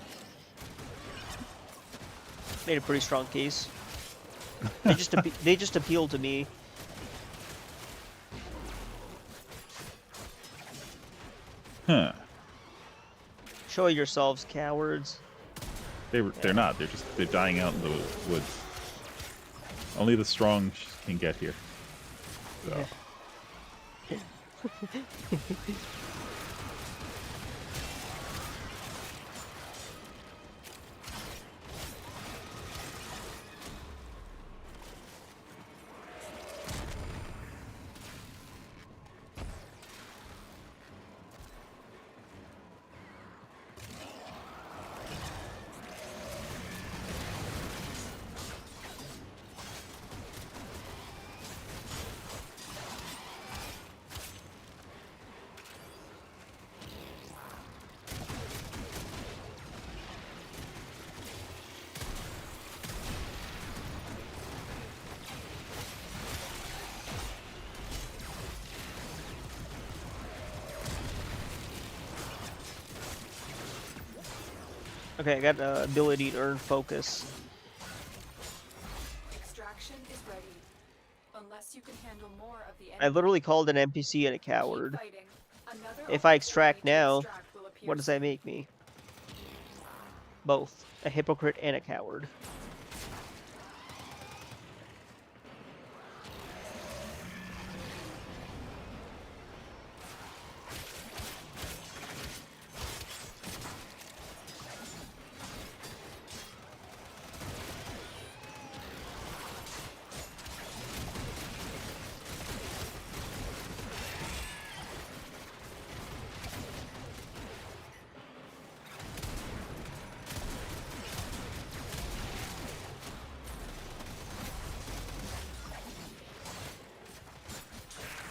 Made a pretty strong case. They just appeal to me. Huh. Show yourselves, cowards. They're not. They're dying out in the woods. Only the strong can get here. So. Yeah. Okay, I got the ability to earn focus. Extraction is ready. Unless you can handle more of the I enemy, literally called an NPC and a keep coward. fighting. Another If I opportunity extract to now, extract will appear what does that soon. make me? Both. A hypocrite and a coward.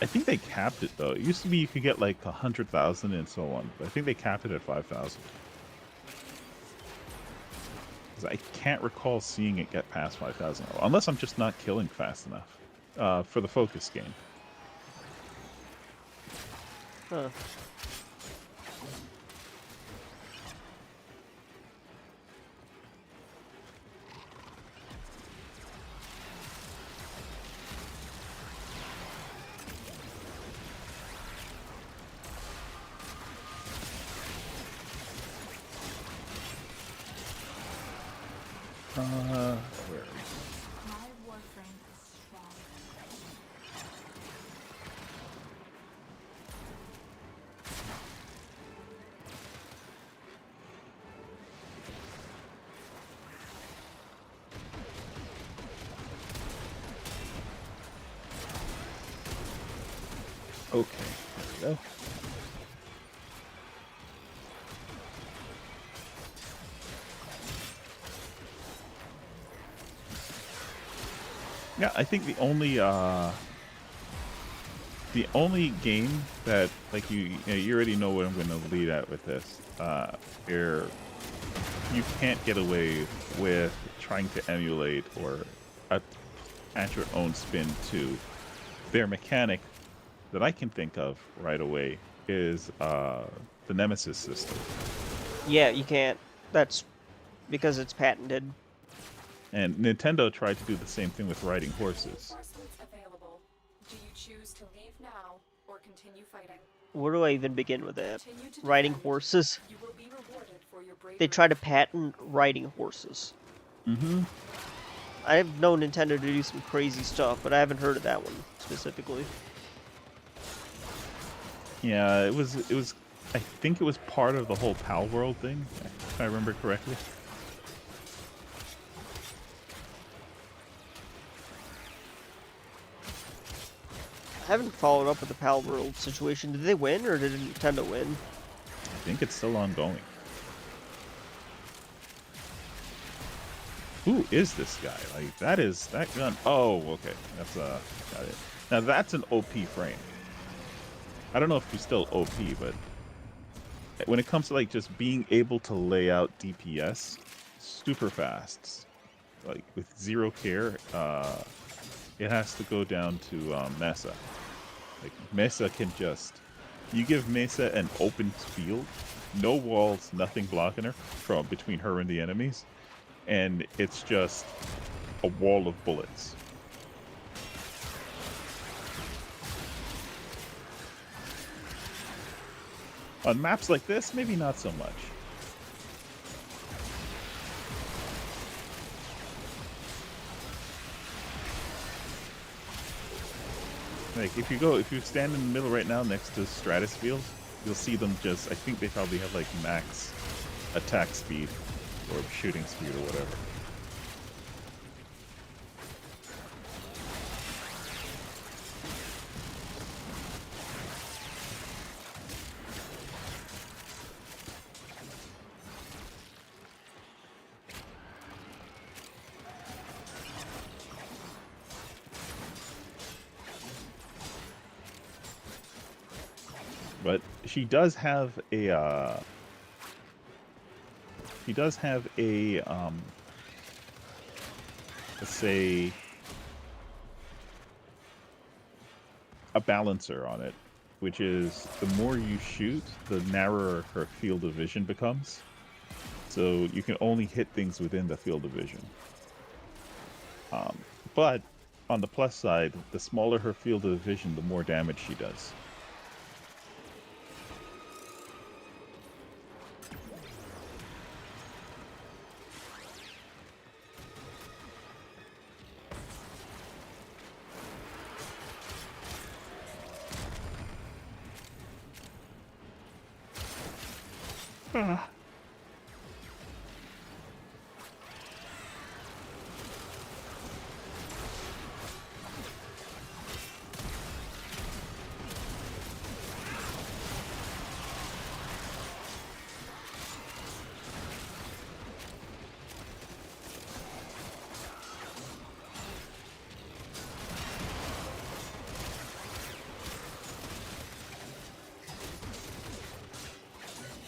I think they capped it though. It used to be you could get like 100,000 and so on, but I think they capped it at 5,000. Because I can't recall seeing it get past 5,000, unless I'm just not killing fast enough for the focus game. Huh. Where are we? My Warframe is strong. Okay, there we go. Yeah, I think the only game that like you already know what I'm going to lead at with this. Where you can't get away with trying to emulate or add your own spin to their mechanic that I can think of right away is the Nemesis system. Yeah, you can't. That's because it's patented. And Nintendo tried to do the same thing with riding horses. Reinforcements available. Do you choose to leave now or continue fighting? Where do I even begin with that? Continue to Riding defend. horses? You will be rewarded for your bravery. They try to patent riding horses. Mm-hmm. I've known Nintendo to do some crazy stuff, but I haven't heard of that one specifically. Yeah, it was. I think it was part of the whole Pal World thing, if I remember correctly. I haven't followed up with the Pal World situation. Did they win, or did Nintendo win? I think it's still ongoing. Who is this guy? Like, that gun. Oh, okay. That's got it. Now that's an OP frame. I don't know if he's still OP, but when it comes to like just being able to lay out DPS super fast, like with zero care, it has to go down to Mesa. Like Mesa can just, you give Mesa an open field, no walls, nothing blocking her from between her and the enemies, and it's just a wall of bullets. On maps like this, maybe not so much. Like if you stand in the middle right now next to Stratus fields, you'll see them just, I think they probably have like max attack speed or shooting speed or whatever. But she does have a let's say a balancer on it, which is the more you shoot, the narrower her field of vision becomes. So you can only hit things within the field of vision. But on the plus side, the smaller her field of vision, the more damage she does.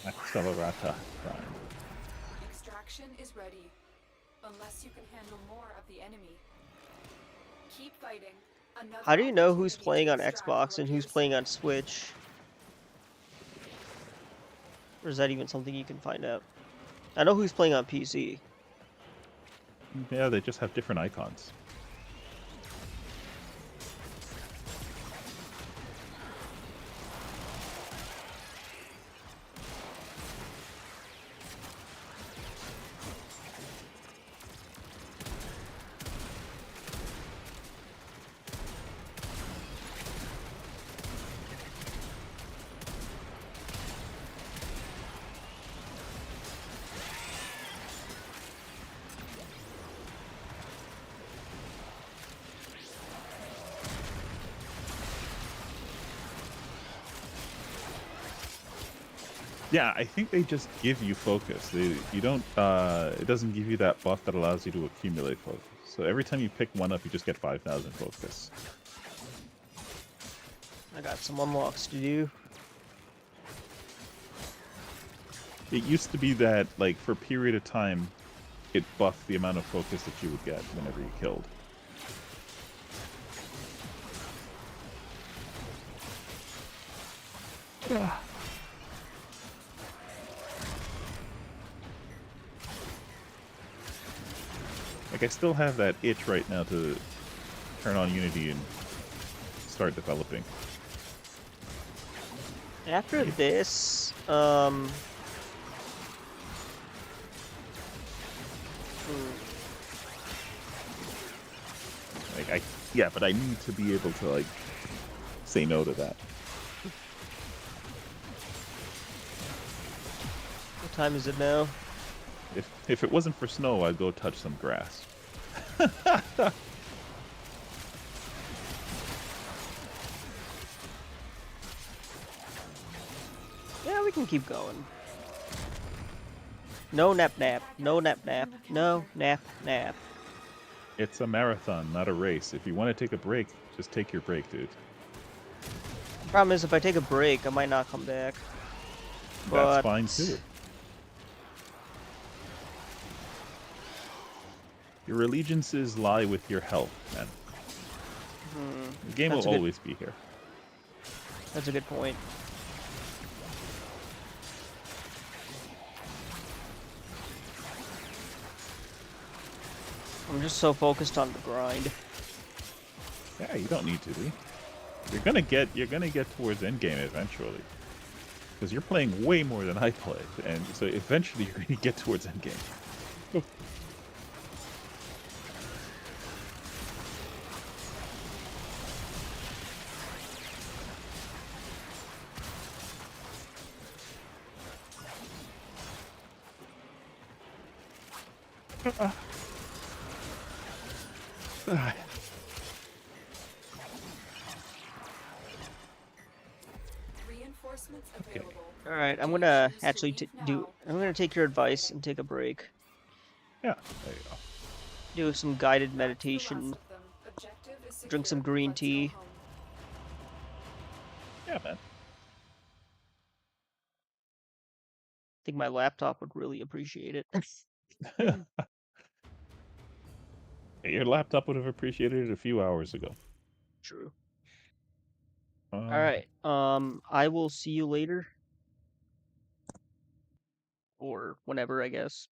Accelerata Prime. Extraction is ready. Unless you can handle more of the enemy. Keep fighting. Another How do you know who's opportunity playing to on extract Xbox will and who's appear playing soon. on Switch? Or is that even something you can find out? I know who's playing on PC. Yeah, they just have different icons. Yeah, I think they just give you focus. You don't. It doesn't give you that buff that allows you to accumulate focus. So every time you pick one up, you just get 5,000 focus. I got some unlocks to do. It used to be that, like, for a period of time, it buffed the amount of focus that you would get whenever you killed. Like, I still have that itch right now to turn on Unity and start developing. After this, Like, yeah, but I need to be able to, like, say no to that. what time is it now? If it wasn't for snow, I'd go touch some grass. Yeah, we can keep going. No nap nap. No nap nap. No nap nap. It's a marathon, not a race. If you want to take a break, just take your break, dude. Problem is, if I take a break, I might not come back. That's But fine too. Your allegiances lie with your health, man. The game That's will a good- always be here. That's a good point. I'm just so focused on the grind. Yeah, you don't need to be. You're gonna get towards endgame eventually. Because you're playing way more than I play, and so eventually you're gonna get towards endgame. Reinforcements available. All right, I'm Do you gonna choose to actually leave do. now? I'm gonna take your advice and take a break. Yeah, there you go. Do some guided That's the last meditation. of them. Objective is Drink some secure. green Let's go tea. home. Yeah, man. I think my laptop would really appreciate it. Your laptop would have appreciated it a few hours ago. True. Uh, All right. I will see you later. or whenever, I guess.